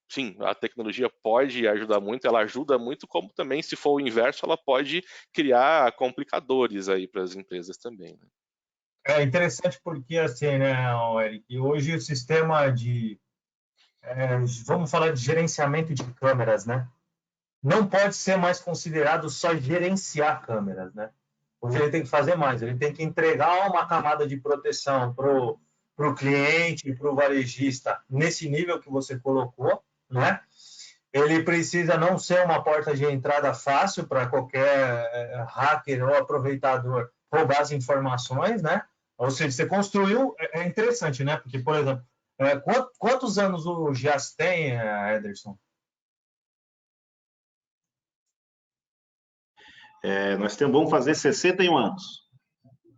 sim, a tecnologia pode ajudar muito, ela ajuda muito, como também, se for o inverso, ela pode criar complicadores aí para as empresas também, né? É interessante porque, assim, né, Eric, hoje o sistema vamos falar de gerenciamento de câmeras, né? Não pode ser mais considerado só gerenciar câmeras, né? Hoje ele tem que fazer mais, ele tem que entregar uma camada de proteção para o cliente, para o varejista, nesse nível que você colocou, né? Ele precisa não ser uma porta de entrada fácil para qualquer hacker ou aproveitador roubar as informações, né? Ou seja, você construiu, é interessante, né? Porque, por exemplo, quantos anos o GIAS tem, Ederson? Nós vamos fazer 61 anos.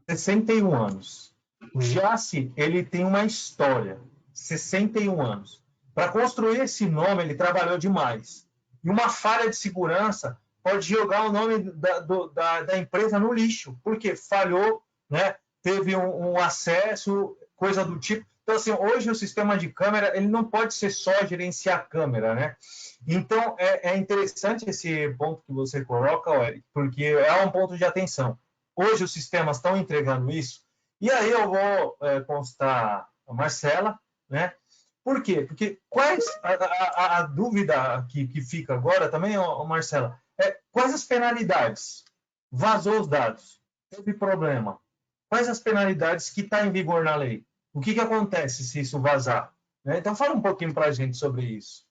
61 anos. O Jace, ele tem uma história, 61 anos. Para construir esse nome, ele trabalhou demais. E uma falha de segurança pode jogar o nome da empresa no lixo, porque falhou, né? Teve um acesso, coisa do tipo. Então, assim, hoje o sistema de câmera, ele não pode ser só gerenciar a câmera, né? Então, é interessante esse ponto que você coloca, Eric, porque é um ponto de atenção. Hoje os sistemas estão entregando isso, e aí eu vou constar a Marcela, né? Por quê? Porque a dúvida que fica agora também, Marcela, quais as penalidades? Vazou os dados, teve problema. Quais as penalidades que estão em vigor na lei? O que acontece se isso vazar? Né? Então, fala um pouquinho para a gente sobre isso.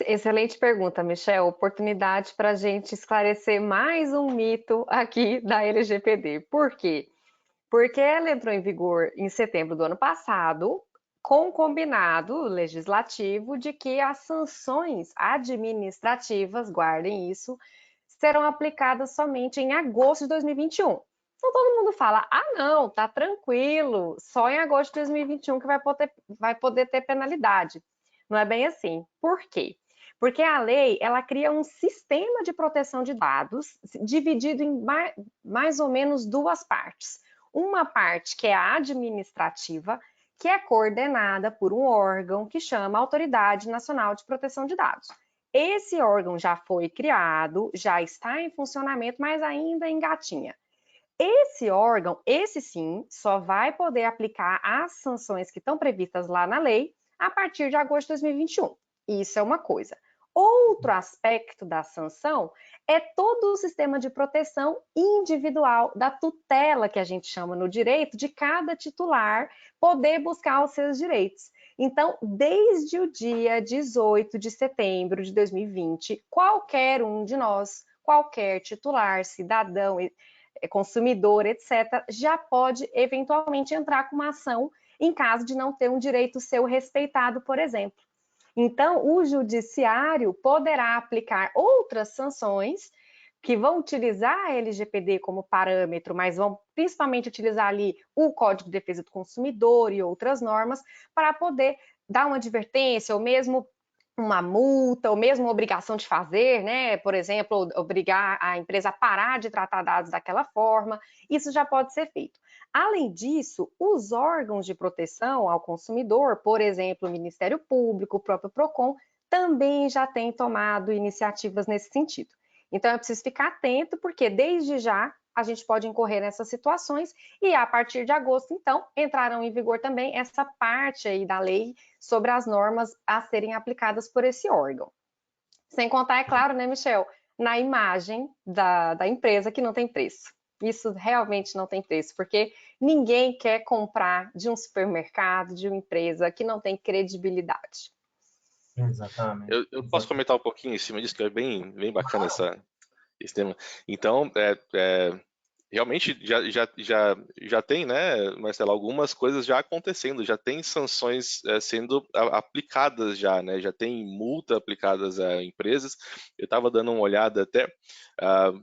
Excelente pergunta, Michel. Oportunidade para a gente esclarecer mais um mito aqui da LGPD. Por quê? Porque ela entrou em vigor em setembro do ano passado, com um combinado legislativo de que as sanções administrativas, guardem isso, serão aplicadas somente em agosto de 2021. Então todo mundo fala: ah, não, tá tranquilo, só em agosto de 2021 que vai poder ter penalidade. Não é bem assim. Por quê? Porque a lei, ela cria um sistema de proteção de dados dividido em mais ou menos duas partes. Uma parte que é a administrativa, que é coordenada por um órgão que chama Autoridade Nacional de Proteção de Dados. Esse órgão já foi criado, já está em funcionamento, mas ainda engatinha. Esse órgão, esse sim, só vai poder aplicar as sanções que estão previstas lá na lei a partir de agosto de 2021. Isso é uma coisa. Outro aspecto da sanção é todo o sistema de proteção individual, da tutela que a gente chama no direito, de cada titular poder buscar os seus direitos. Então, desde o dia 18 de setembro de 2020, qualquer um de nós, qualquer titular, cidadão, consumidor, etc., já pode eventualmente entrar com uma ação em caso de não ter um direito seu respeitado, por exemplo. Então, o judiciário poderá aplicar outras sanções que vão utilizar a LGPD como parâmetro, mas vão principalmente utilizar ali o Código de Defesa do Consumidor e outras normas para poder dar uma advertência ou mesmo uma multa, ou mesmo uma obrigação de fazer, né? Por exemplo, obrigar a empresa a parar de tratar dados daquela forma, isso já pode ser feito. Além disso, os órgãos de proteção ao consumidor, por exemplo, o Ministério Público, o próprio PROCON, também já têm tomado iniciativas nesse sentido. Então, é preciso ficar atento, porque desde já a gente pode incorrer nessas situações e a partir de agosto, então, entrarão em vigor também essa parte aí da lei sobre as normas a serem aplicadas por esse órgão. Sem contar, é claro, né, Michel, na imagem da empresa que não tem preço. Isso realmente não tem preço, porque ninguém quer comprar de um supermercado, de uma empresa que não tem credibilidade. Exatamente. Eu posso comentar um pouquinho em cima disso, que é bem bacana esse tema. Então, realmente já tem, né, Marcelo, algumas coisas já acontecendo, já tem sanções sendo aplicadas já, né, já tem multa aplicadas a empresas. Eu estava dando uma olhada até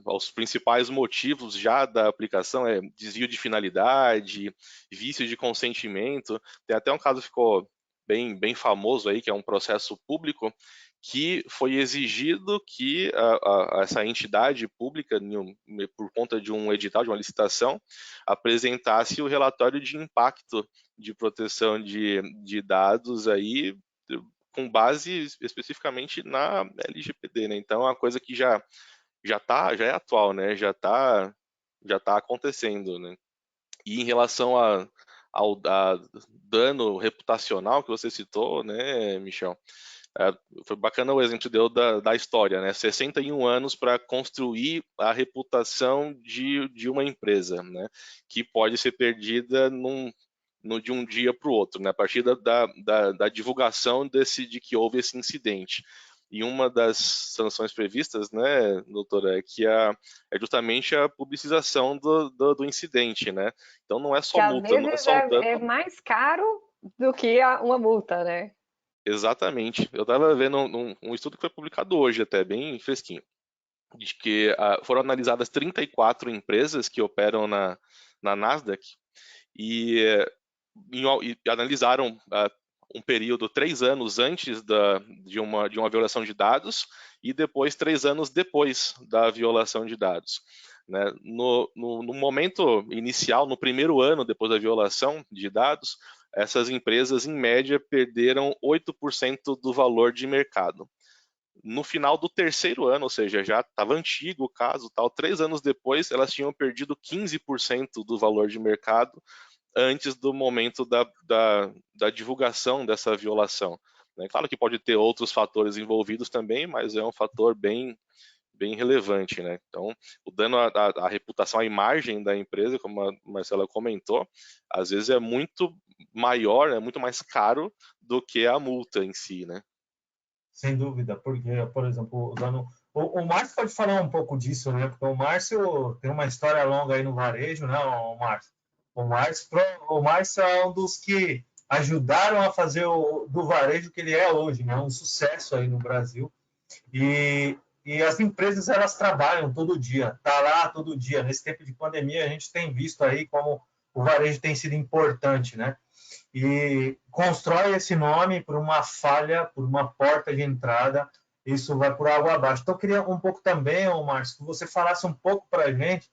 aos principais motivos já da aplicação, desvio de finalidade, vício de consentimento. Tem até um caso que ficou bem famoso aí, que é um processo público, que foi exigido que essa entidade pública, por conta de um edital, de uma licitação, apresentasse o relatório de impacto de proteção de dados aí, com base especificamente na LGPD, né? Então é uma coisa que já é atual, né? Já tá acontecendo, né? E em relação ao dano reputacional que você citou, né, Michel? Foi bacana o exemplo que deu da história, né? 61 anos para construir a reputação de uma empresa, né? Que pode ser perdida de um dia para o outro, né? A partir da divulgação de que houve esse incidente. E uma das sanções previstas, né, doutora, é justamente a publicização do incidente, né? Então não é só Que às multa, não é vezes só o dano. é mais caro do que uma multa, né? Exatamente. Eu estava vendo um estudo que foi publicado hoje, até bem fresquinho, de que foram analisadas 34 empresas que operam na Nasdaq e analisaram um período 3 anos antes de uma violação de dados e depois 3 anos depois da violação de dados. Né? No momento inicial, no primeiro ano depois da violação de dados, essas empresas, em média, perderam 8% do valor de mercado. No final do terceiro ano, ou seja, já estava antigo o caso, 3 anos depois, elas tinham perdido 15% do valor de mercado antes do momento da divulgação dessa violação. Né? Claro que pode ter outros fatores envolvidos também, mas é um fator bem relevante, né? Então, o dano à reputação, à imagem da empresa, como a Marcela comentou, às vezes é muito maior, é muito mais caro do que a multa em si, né? Sem dúvida, porque, por exemplo, o Márcio pode falar um pouco disso, né? Porque o Márcio tem uma história longa aí no varejo, né, o Márcio? O Márcio é um dos que ajudaram a fazer do varejo que ele é hoje, né? Um sucesso aí no Brasil. E as empresas, elas trabalham todo dia, tá lá todo dia. Nesse tempo de pandemia, a gente tem visto aí como o varejo tem sido importante, né? E constrói esse nome por uma falha, por uma porta de entrada, isso vai por água abaixo. Então, eu queria um pouco também, Márcio, que você falasse um pouco para a gente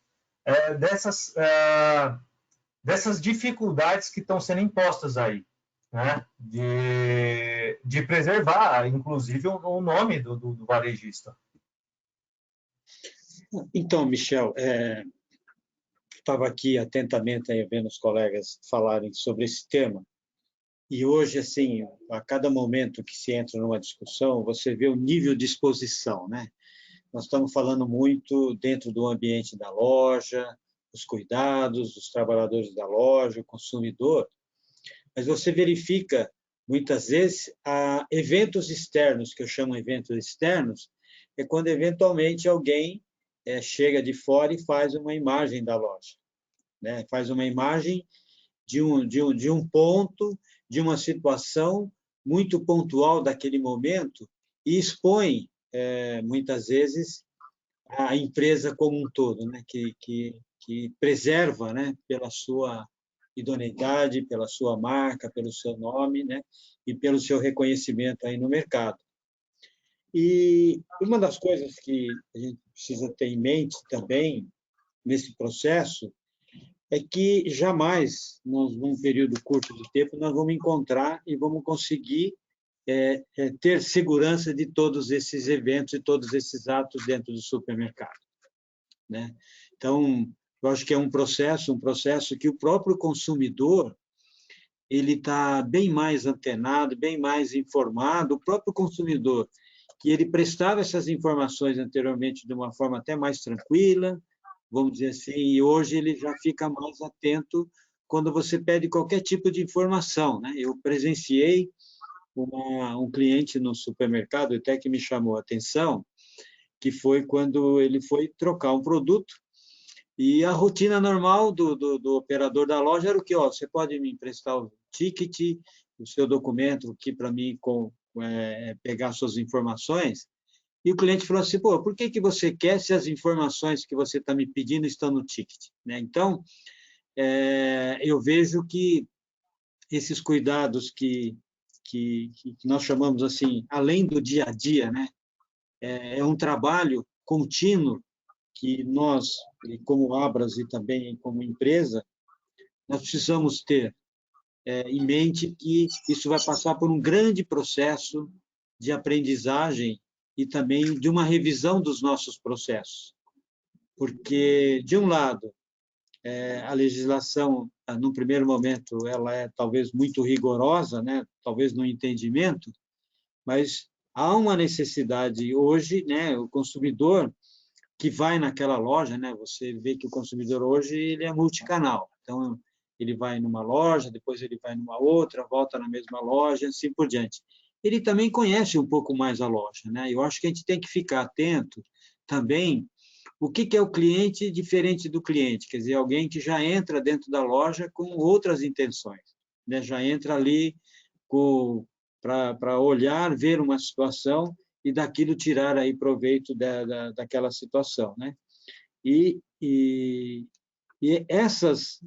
dessas dificuldades que estão sendo impostas aí, né? De preservar, inclusive, o nome do varejista. Então, Michel, estava aqui atentamente aí, vendo os colegas falarem sobre esse tema, e hoje, assim, a cada momento que se entra numa discussão, você vê o nível de exposição, né? Nós estamos falando muito dentro do ambiente da loja, os cuidados dos trabalhadores da loja, o consumidor, mas você verifica, muitas vezes, eventos externos, que eu chamo eventos externos, é quando, eventualmente, alguém chega de fora e faz uma imagem da loja, né? Faz uma imagem de um ponto, de uma situação muito pontual daquele momento e expõe, muitas vezes, a empresa como um todo, né? que preserva, né? Pela sua idoneidade, pela sua marca, pelo seu nome, né? E pelo seu reconhecimento aí no mercado. E uma das coisas que a gente precisa ter em mente também, nesse processo, é que jamais, num período curto de tempo, nós vamos encontrar e vamos conseguir ter segurança de todos esses eventos e todos esses atos dentro do supermercado, né? Então, eu acho que é um processo que o próprio consumidor ele está bem mais antenado, bem mais informado, o próprio consumidor, que ele prestava essas informações anteriormente de uma forma até mais tranquila, vamos dizer assim, e hoje ele já fica mais atento quando você pede qualquer tipo de informação, né? Eu presenciei um cliente no supermercado, até que me chamou a atenção, que foi quando ele foi trocar um produto, e a rotina normal do operador da loja era o que? Você pode me emprestar o ticket, o seu documento aqui para mim pegar suas informações? E o cliente falou assim, por que você quer se as informações que você está me pedindo estão no ticket? Né? Então, eu vejo que esses cuidados que nós chamamos assim, além do dia a dia, né? É um trabalho contínuo que nós, como Abras e também como empresa, nós precisamos ter em mente que isso vai passar por um grande processo de aprendizagem e também de uma revisão dos nossos processos. Porque, de um lado, a legislação, num primeiro momento, ela é talvez muito rigorosa, né? Talvez no entendimento, mas há uma necessidade hoje, né, o consumidor que vai naquela loja, né, você vê que o consumidor hoje ele é multicanal, então ele vai numa loja, depois ele vai numa outra, volta na mesma loja, assim por diante. Ele também conhece um pouco mais a loja, né? Eu acho que a gente tem que ficar atento também o que é o cliente diferente do cliente, quer dizer, alguém que já entra dentro da loja com outras intenções, né? Já entra ali para olhar, ver uma situação e daquilo tirar aí proveito daquela situação, né? E essas,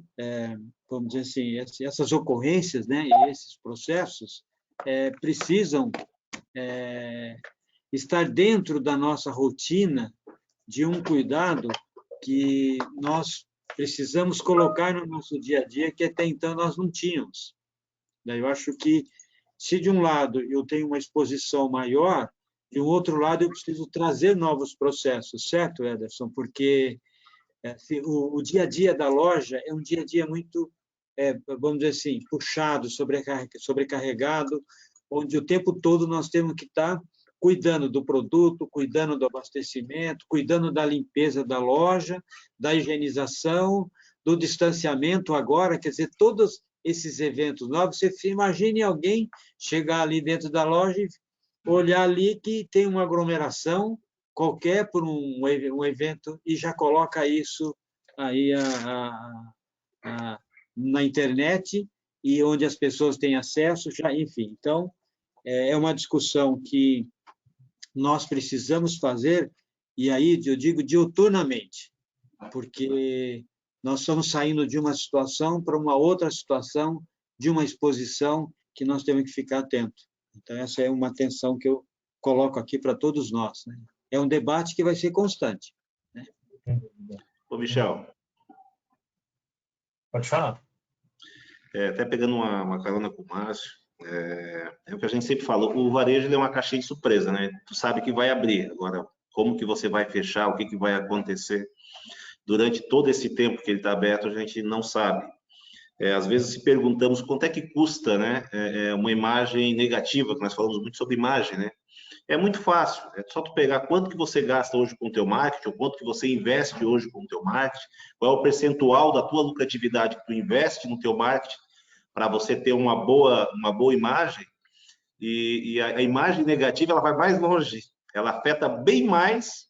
vamos dizer assim, essas ocorrências, né, e esses processos precisam estar dentro da nossa rotina de um cuidado que nós precisamos colocar no nosso dia a dia, que até então nós não tínhamos. Eu acho que, se de um lado eu tenho uma exposição maior, de um outro lado eu preciso trazer novos processos, certo, Ederson? Porque o dia a dia da loja é um dia a dia muito, vamos dizer assim, puxado, sobrecarregado, onde o tempo todo nós temos que estar cuidando do produto, cuidando do abastecimento, cuidando da limpeza da loja, da higienização, do distanciamento agora, quer dizer, todos esses eventos novos. Você imagine alguém chegar ali dentro da loja e olhar ali que tem uma aglomeração qualquer por um evento e já coloca isso aí na internet e onde as pessoas têm acesso, já, enfim. Então, é uma discussão que nós precisamos fazer, e aí eu digo diuturnamente, porque nós estamos saindo de uma situação para uma outra situação, de uma exposição que nós temos que ficar atento. Então, essa é uma atenção que eu coloco aqui para todos nós, né? É um debate que vai ser constante, né? Ô, Michel. Pode falar. Até pegando uma carona com o Márcio, é o que a gente sempre fala, o varejo ele é uma caixinha de surpresa, né? Tu sabe que vai abrir, agora como que você vai fechar, o que vai acontecer durante todo esse tempo que ele está aberto, a gente não sabe. Às vezes se perguntamos quanto é que custa, né, uma imagem negativa, que nós falamos muito sobre imagem, né? É muito fácil, é só tu pegar quanto que você gasta hoje com o teu marketing, ou quanto que você investe hoje com o teu marketing, qual é o percentual da tua lucratividade que tu investe no teu marketing para você ter uma boa imagem, e a imagem negativa ela vai mais longe, ela afeta bem mais,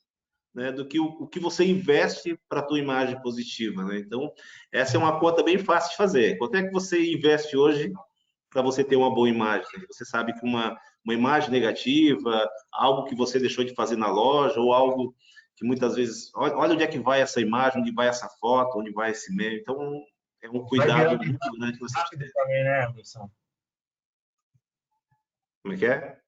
né, do que o que você investe para a tua imagem positiva, né? Então, essa é uma conta bem fácil de fazer. Quanto é que você investe hoje para você ter uma boa imagem? Você sabe que uma imagem negativa, algo que você deixou de fazer na loja, ou algo que muitas vezes... Olha onde é que vai essa imagem, onde vai essa foto, onde vai esse meme. Então, é um cuidado muito grande que você tem. Também, né, Anderson? Como é que é?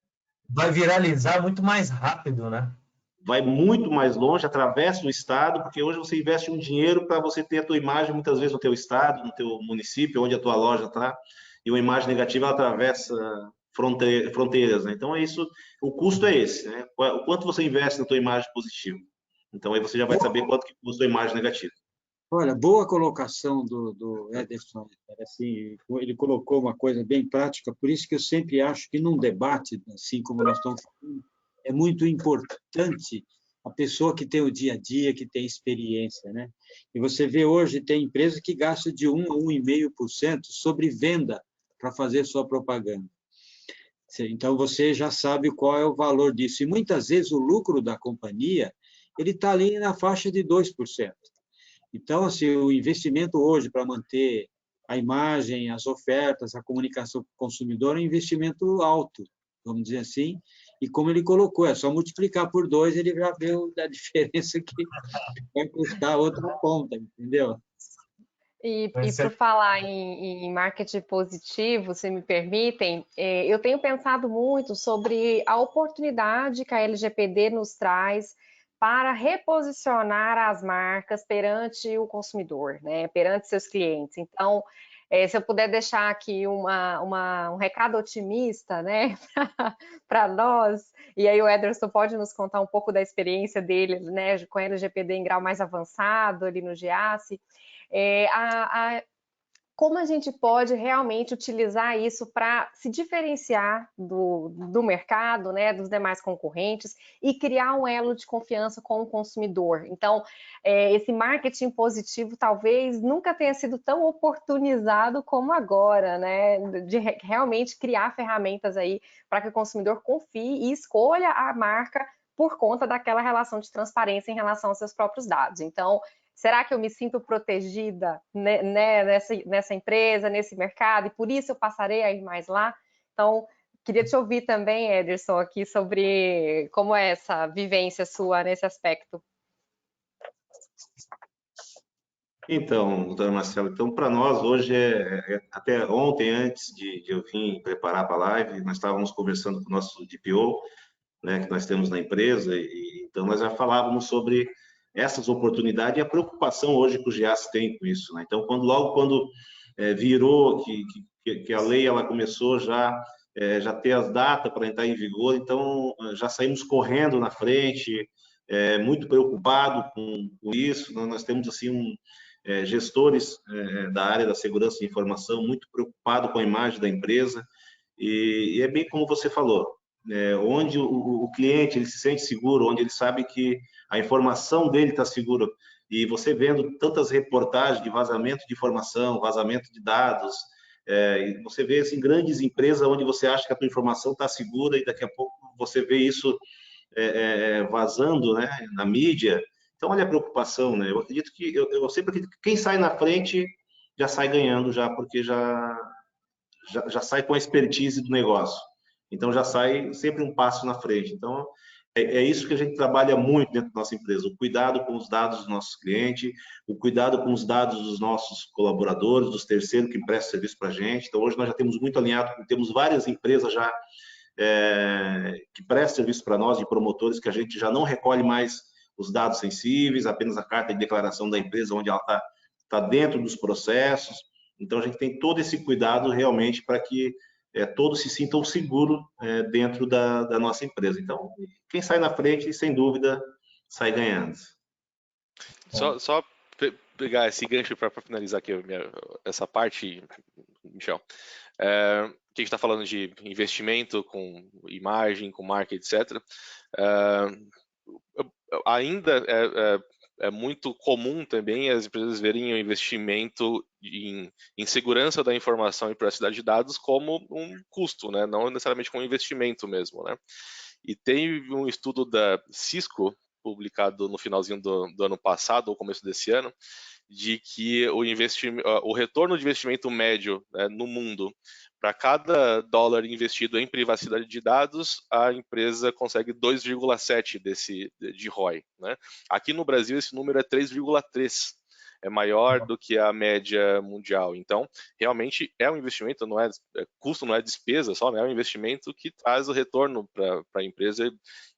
Vai viralizar muito mais rápido, né? Vai muito mais longe, atravessa o estado, porque hoje você investe um dinheiro para você ter a tua imagem muitas vezes no teu estado, no teu município, onde a tua loja está, e uma imagem negativa ela atravessa fronteiras, né? Então é isso, o custo é esse, né? O quanto você investe na tua imagem positiva. Então aí você já vai saber quanto que custa a imagem negativa. Olha, boa colocação do Ederson. Assim, ele colocou uma coisa bem prática, por isso que eu sempre acho que num debate, assim como nós estamos falando, é muito importante a pessoa que tem o dia a dia, que tem experiência, né? E você vê hoje, tem empresa que gasta de 1 a 1,5% sobre venda para fazer sua propaganda. Então, você já sabe qual é o valor disso. E, muitas vezes, o lucro da companhia ele está ali na faixa de 2%. Então, assim, o investimento hoje para manter a imagem, as ofertas, a comunicação com o consumidor é um investimento alto, vamos dizer assim, e como ele colocou, é só multiplicar por 2, ele já viu da diferença que vai custar outra ponta, entendeu? E por falar em marketing positivo, se me permitem, eu tenho pensado muito sobre a oportunidade que a LGPD nos traz para reposicionar as marcas perante o consumidor, né, perante seus clientes. Então, se eu puder deixar aqui um recado otimista, né, para nós, e aí o Ederson pode nos contar um pouco da experiência dele, né, com a LGPD em grau mais avançado ali no GIASSE, como a gente pode realmente utilizar isso para se diferenciar do mercado, né, dos demais concorrentes e criar um elo de confiança com o consumidor. Então, esse marketing positivo talvez nunca tenha sido tão oportunizado como agora, né, de realmente criar ferramentas aí para que o consumidor confie e escolha a marca por conta daquela relação de transparência em relação aos seus próprios dados. Então, será que eu me sinto protegida, né, nessa empresa, nesse mercado, e por isso eu passarei a ir mais lá? Então, queria te ouvir também, Ederson, aqui sobre como é essa vivência sua nesse aspecto. Então, doutora Marcela, então para nós hoje até ontem, antes de eu vir preparar para a live, nós estávamos conversando com o nosso DPO, né, que nós temos na empresa, e então nós já falávamos sobre essas oportunidades e a preocupação hoje que o GIAS tem com isso, né? Então, logo quando virou que a lei ela começou já ter as datas para entrar em vigor, então já saímos correndo na frente, muito preocupado com isso. Nós temos assim gestores da área da segurança de informação muito preocupado com a imagem da empresa, e é bem como você falou, onde o cliente ele se sente seguro, onde ele sabe que a informação dele está segura. E você vendo tantas reportagens de vazamento de informação, vazamento de dados, e você vê assim, grandes empresas onde você acha que a tua informação está segura e daqui a pouco você vê isso vazando, né, na mídia. Então, olha a preocupação, né? Eu sempre acredito que quem sai na frente já sai ganhando, já, porque já sai com a expertise do negócio. Então, já sai sempre um passo na frente. Então, é isso que a gente trabalha muito dentro da nossa empresa, o cuidado com os dados dos nossos clientes, o cuidado com os dados dos nossos colaboradores, dos terceiros que prestam serviço para a gente. Então, hoje nós já temos muito alinhado, temos várias empresas já que prestam serviço para nós, de promotores, que a gente já não recolhe mais os dados sensíveis, apenas a carta de declaração da empresa, onde ela está dentro dos processos. Então, a gente tem todo esse cuidado realmente para que todos se sintam seguros dentro da nossa empresa. Então, quem sai na frente, sem dúvida, sai ganhando. Só pegar esse gancho para finalizar aqui essa parte, Michel. Que a gente está falando de investimento com imagem, com marca, etc. Ainda é muito comum também as empresas verem o investimento em segurança da informação e privacidade de dados como um custo, né? Não necessariamente como um investimento mesmo, né? E tem um estudo da Cisco, publicado no finalzinho do ano passado, ou começo desse ano, de que o retorno de investimento médio, né, no mundo, para cada dólar investido em privacidade de dados, a empresa consegue 2,7 de ROI, né? Aqui no Brasil esse número é 3,3, é maior do que a média mundial. Então, realmente é um investimento, não é custo, não é despesa só, né? É um investimento que traz o retorno para a empresa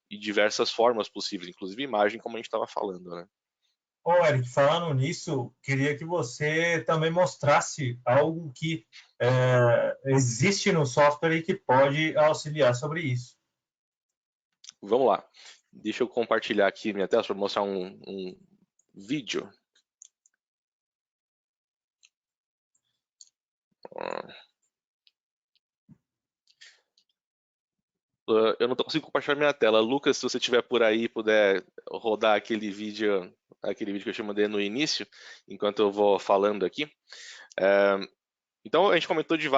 de diversas formas possíveis, inclusive imagem, como a gente estava falando, né? Ô, Eric, falando nisso, queria que você também mostrasse algo que existe no software e que pode auxiliar sobre isso. Vamos lá. Deixa eu compartilhar aqui minha tela para mostrar um vídeo. Eu não consigo compartilhar minha tela. Lucas, se você estiver por aí e puder rodar aquele vídeo que eu te mandei no início, enquanto eu vou falando aqui. Então, a gente comentou de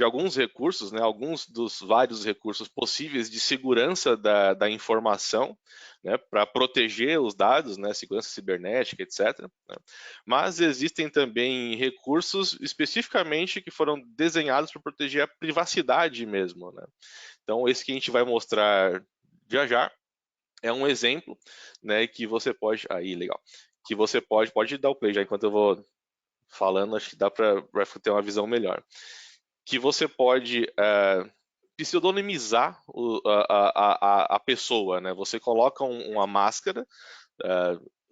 alguns recursos, né, alguns dos vários recursos possíveis de segurança da informação, né, para proteger os dados, né, segurança cibernética, etc. Né? Mas existem também recursos especificamente que foram desenhados para proteger a privacidade mesmo. Né? Então, esse que a gente vai mostrar já é um exemplo, né, que você pode... Aí, legal. Que você pode dar o play já enquanto eu vou falando, acho que dá para ter uma visão melhor. Que você pode pseudonimizar a pessoa, né? Você coloca uma máscara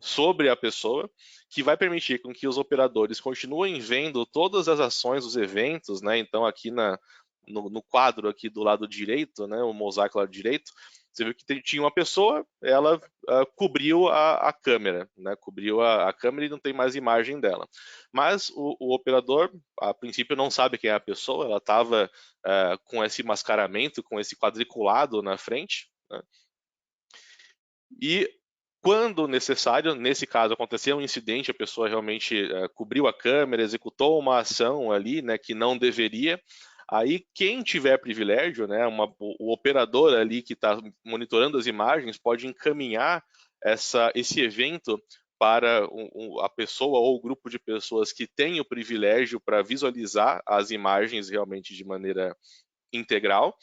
sobre a pessoa que vai permitir com que os operadores continuem vendo todas as ações, os eventos, né? Então aqui no quadro aqui do lado direito, né, o mosaico do lado direito, Você viu que tinha uma pessoa, ela cobriu a câmera, né? Cobriu a câmera e não tem mais imagem dela. Mas o operador, a princípio, não sabe quem é a pessoa, ela estava com esse mascaramento, com esse quadriculado na frente, né? E quando necessário, nesse caso aconteceu um incidente, a pessoa realmente cobriu a câmera, executou uma ação ali, né, que não deveria. Aí quem tiver privilégio, né, o operador ali que está monitorando as imagens pode encaminhar esse evento para a pessoa ou o grupo de pessoas que tem o privilégio para visualizar as imagens realmente de maneira integral.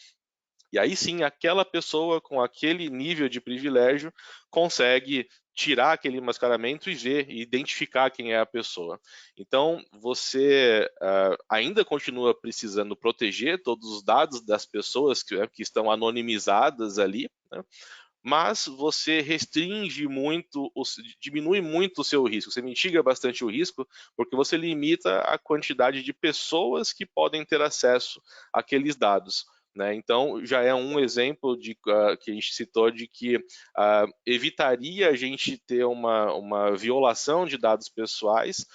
E aí sim, aquela pessoa com aquele nível de privilégio consegue tirar aquele mascaramento e ver, e identificar quem é a pessoa. Então, você ainda continua precisando proteger todos os dados das pessoas que estão anonimizadas ali, né? Mas você restringe muito, diminui muito o seu risco, você mitiga bastante o risco, porque você limita a quantidade de pessoas que podem ter acesso àqueles dados. Né? Então, já é um exemplo que a gente citou de que evitaria a gente ter uma violação de dados pessoais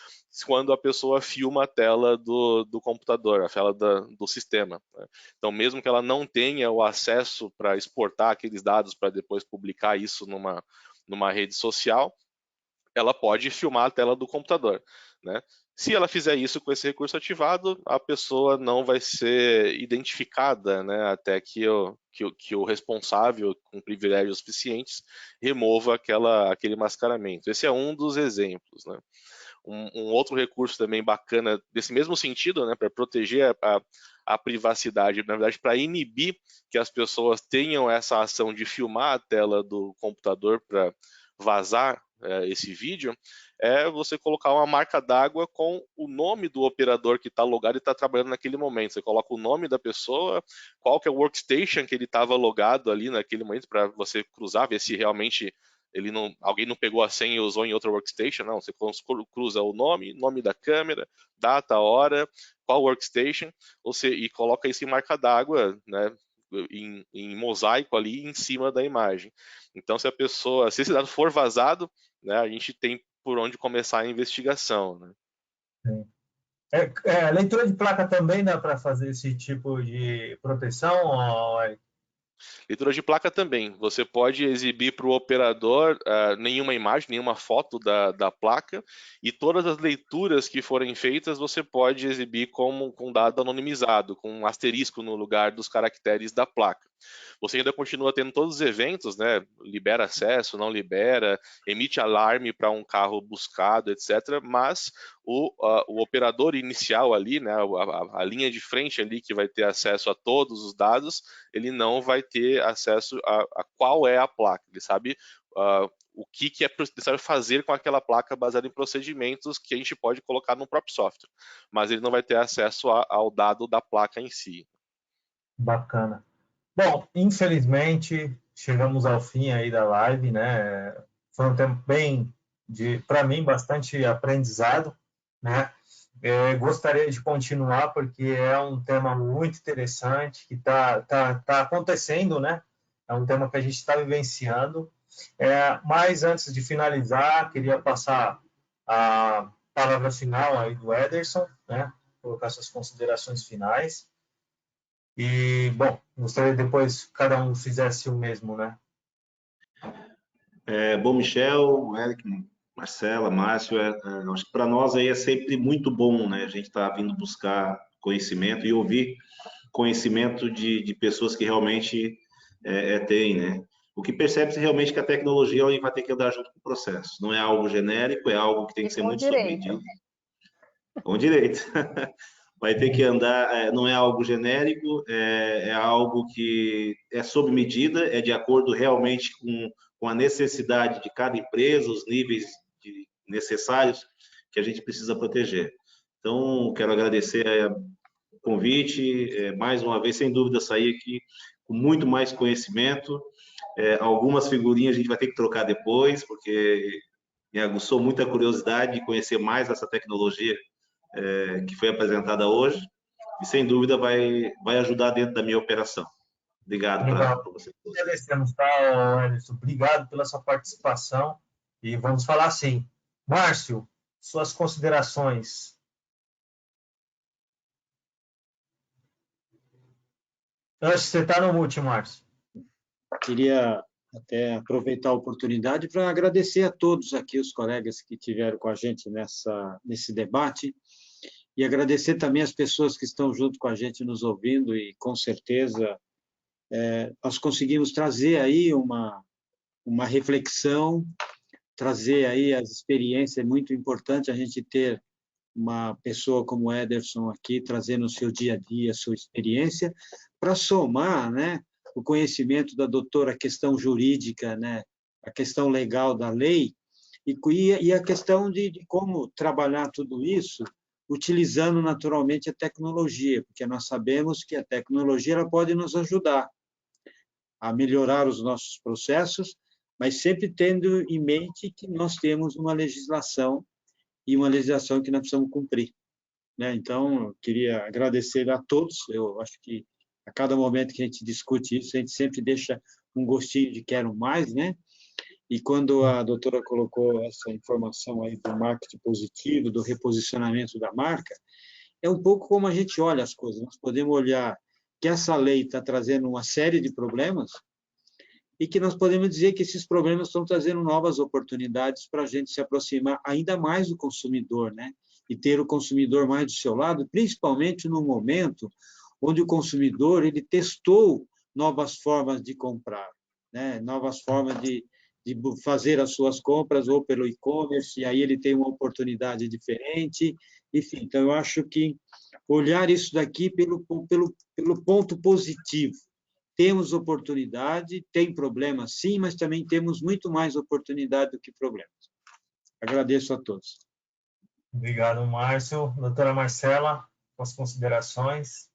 quando a pessoa filma a tela do computador, a tela do sistema. Né? Então, mesmo que ela não tenha o acesso para exportar aqueles dados para depois publicar isso numa rede social, ela pode filmar a tela do computador. Né? Se ela fizer isso com esse recurso ativado, a pessoa não vai ser identificada, né, até que o responsável, com privilégios suficientes, remova aquele mascaramento. Esse é um dos exemplos. Né? Um outro recurso também bacana desse mesmo sentido, né, para proteger a privacidade, na verdade, para inibir que as pessoas tenham essa ação de filmar a tela do computador para vazar esse vídeo, é você colocar uma marca d'água com o nome do operador que está logado e está trabalhando naquele momento. Você coloca o nome da pessoa, qual que é o workstation que ele estava logado ali naquele momento, para você cruzar, ver se realmente alguém não pegou a senha e usou em outra workstation. Não, você cruza o nome da câmera, data, hora, qual workstation, e coloca isso em marca d'água, né, em mosaico ali em cima da imagem. Então, se esse dado for vazado, né, a gente tem por onde começar a investigação. Né? Leitura de placa também dá para fazer esse tipo de proteção, Eric? Leitura de placa também. Você pode exibir para o operador nenhuma imagem, nenhuma foto da placa, e todas as leituras que forem feitas você pode exibir com dado anonimizado, com um asterisco no lugar dos caracteres da placa. Você ainda continua tendo todos os eventos, né? Libera acesso, não libera, emite alarme para um carro buscado, etc. Mas o operador inicial ali, né? A linha de frente ali que vai ter acesso a todos os dados, ele não vai ter acesso a qual é a placa. Ele sabe o que é necessário fazer com aquela placa baseado em procedimentos que a gente pode colocar no próprio software. Mas ele não vai ter acesso ao dado da placa em si. Bacana. Bom, infelizmente, chegamos ao fim aí da live, né? Foi um tempo para mim, bastante aprendizado, né? Gostaria de continuar, porque é um tema muito interessante, que tá acontecendo, né? É um tema que a gente está vivenciando. Mas, antes de finalizar, queria passar a palavra final aí do Ederson, né? Colocar suas considerações finais. E, bom, gostaria que depois cada um fizesse o mesmo, né? Bom, Michel, Eric, Marcela, Márcio, acho que para nós aí é sempre muito bom, né? A gente está vindo buscar conhecimento e ouvir conhecimento de pessoas que realmente têm, né? O que percebe-se realmente que a tecnologia vai ter que andar junto com o processo. Não é algo genérico, é algo que tem que ser muito sob medida. Com direito. Vai ter que andar, não é algo genérico, é algo que é sob medida, é de acordo realmente com a necessidade de cada empresa, os níveis necessários que a gente precisa proteger. Então, quero agradecer o convite, mais uma vez, sem dúvida, sair aqui com muito mais conhecimento. Algumas figurinhas a gente vai ter que trocar depois, porque me aguçou muita curiosidade de conhecer mais essa tecnologia que foi apresentada hoje, e sem dúvida vai ajudar dentro da minha operação. Obrigado Legal. por você. Agradecemos, tá, Anderson? Obrigado pela sua participação. E vamos falar assim. Márcio, suas considerações. Acho que você está no mute, Márcio. Queria até aproveitar a oportunidade para agradecer a todos aqui, os colegas que tiveram com a gente nesse debate, e agradecer também as pessoas que estão junto com a gente nos ouvindo, e com certeza nós conseguimos trazer aí uma reflexão, trazer aí as experiências. É muito importante a gente ter uma pessoa como o Ederson aqui, trazendo o seu dia a dia, a sua experiência, para somar, né, o conhecimento da doutora, a questão jurídica, né, a questão legal da lei, e a questão de como trabalhar tudo isso, utilizando naturalmente a tecnologia, porque nós sabemos que a tecnologia ela pode nos ajudar a melhorar os nossos processos, mas sempre tendo em mente que nós temos uma legislação, e uma legislação que nós precisamos cumprir, né? Então, eu queria agradecer a todos. Eu acho que a cada momento que a gente discute isso, a gente sempre deixa um gostinho de quero mais, né? E quando a doutora colocou essa informação aí do marketing positivo, do reposicionamento da marca, é um pouco como a gente olha as coisas. Nós podemos olhar que essa lei está trazendo uma série de problemas, e que nós podemos dizer que esses problemas estão trazendo novas oportunidades para a gente se aproximar ainda mais do consumidor, né? E ter o consumidor mais do seu lado, principalmente no momento onde o consumidor ele testou novas formas de comprar, né? Novas formas de fazer as suas compras ou pelo e-commerce, e aí ele tem uma oportunidade diferente. Enfim, então eu acho que olhar isso daqui pelo ponto positivo. Temos oportunidade, tem problema sim, mas também temos muito mais oportunidade do que problemas. Agradeço a todos. Obrigado, Márcio. Doutora Marcela, suas considerações.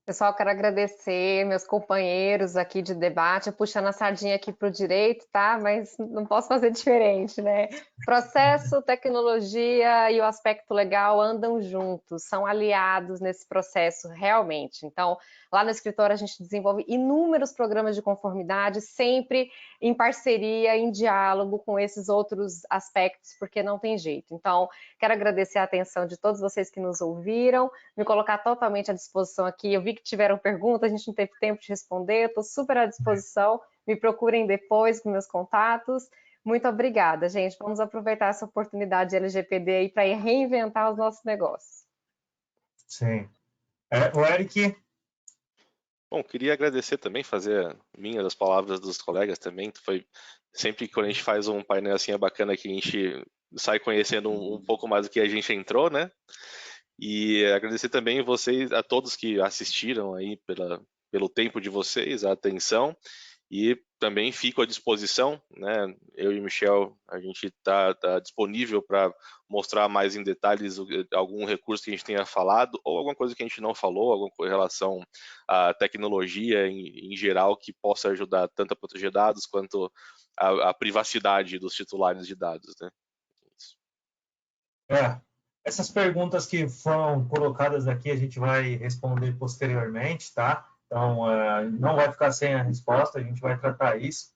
Pessoal, quero agradecer meus companheiros aqui de debate, puxando a sardinha aqui para o direito, tá? Mas não posso fazer diferente, né? Processo, tecnologia e o aspecto legal andam juntos, são aliados nesse processo realmente. Então, lá no escritório a gente desenvolve inúmeros programas de conformidade, sempre em parceria, em diálogo com esses outros aspectos, porque não tem jeito. Então, quero agradecer a atenção de todos vocês que nos ouviram, me colocar totalmente à disposição aqui. Eu vi que tiveram perguntas, a gente não teve tempo de responder, estou super à disposição, me procurem depois com meus contatos. Muito obrigada, gente. Vamos aproveitar essa oportunidade LGPD aí para reinventar os nossos negócios. Sim. O Eric? Bom, queria agradecer também, fazer minhas as palavras dos colegas também. Foi sempre que a gente faz um painel assim é bacana que a gente sai conhecendo um pouco mais do que a gente entrou, né? E agradecer também vocês, a todos que assistiram aí pelo tempo de vocês, a atenção, e também fico à disposição, né? Eu e o Michel, a gente está disponível para mostrar mais em detalhes algum recurso que a gente tenha falado, ou alguma coisa que a gente não falou, alguma coisa em relação à tecnologia em geral que possa ajudar tanto a proteger dados quanto a privacidade dos titulares de dados, né? Essas perguntas que foram colocadas aqui a gente vai responder posteriormente, tá? Então, não vai ficar sem a resposta, a gente vai tratar isso.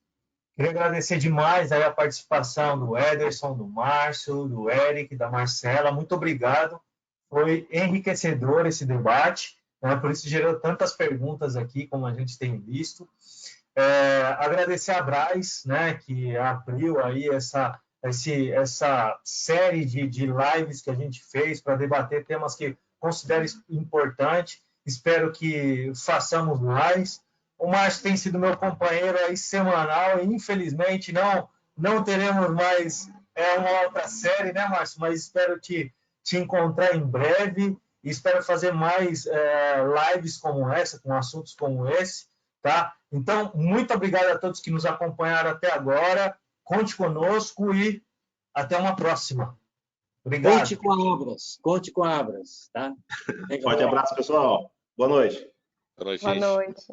Queria agradecer demais aí a participação do Ederson, do Márcio, do Eric, da Marcela. Muito obrigado. Foi enriquecedor esse debate, né? Por isso gerou tantas perguntas aqui, como a gente tem visto. Agradecer a Braz, né, que abriu aí essa série de lives que a gente fez para debater temas que considero importantes. Espero que façamos mais. O Márcio tem sido meu companheiro aí semanal e, infelizmente, não teremos mais uma outra série, né, Márcio? Mas espero te encontrar em breve e espero fazer mais lives como essa, com assuntos como esse, tá? Então, muito obrigado a todos que nos acompanharam até agora. Conte conosco e até uma próxima. Obrigado. Conte com Abras, tá? Forte abraço, pessoal. Boa noite. Boa noite. Boa noite.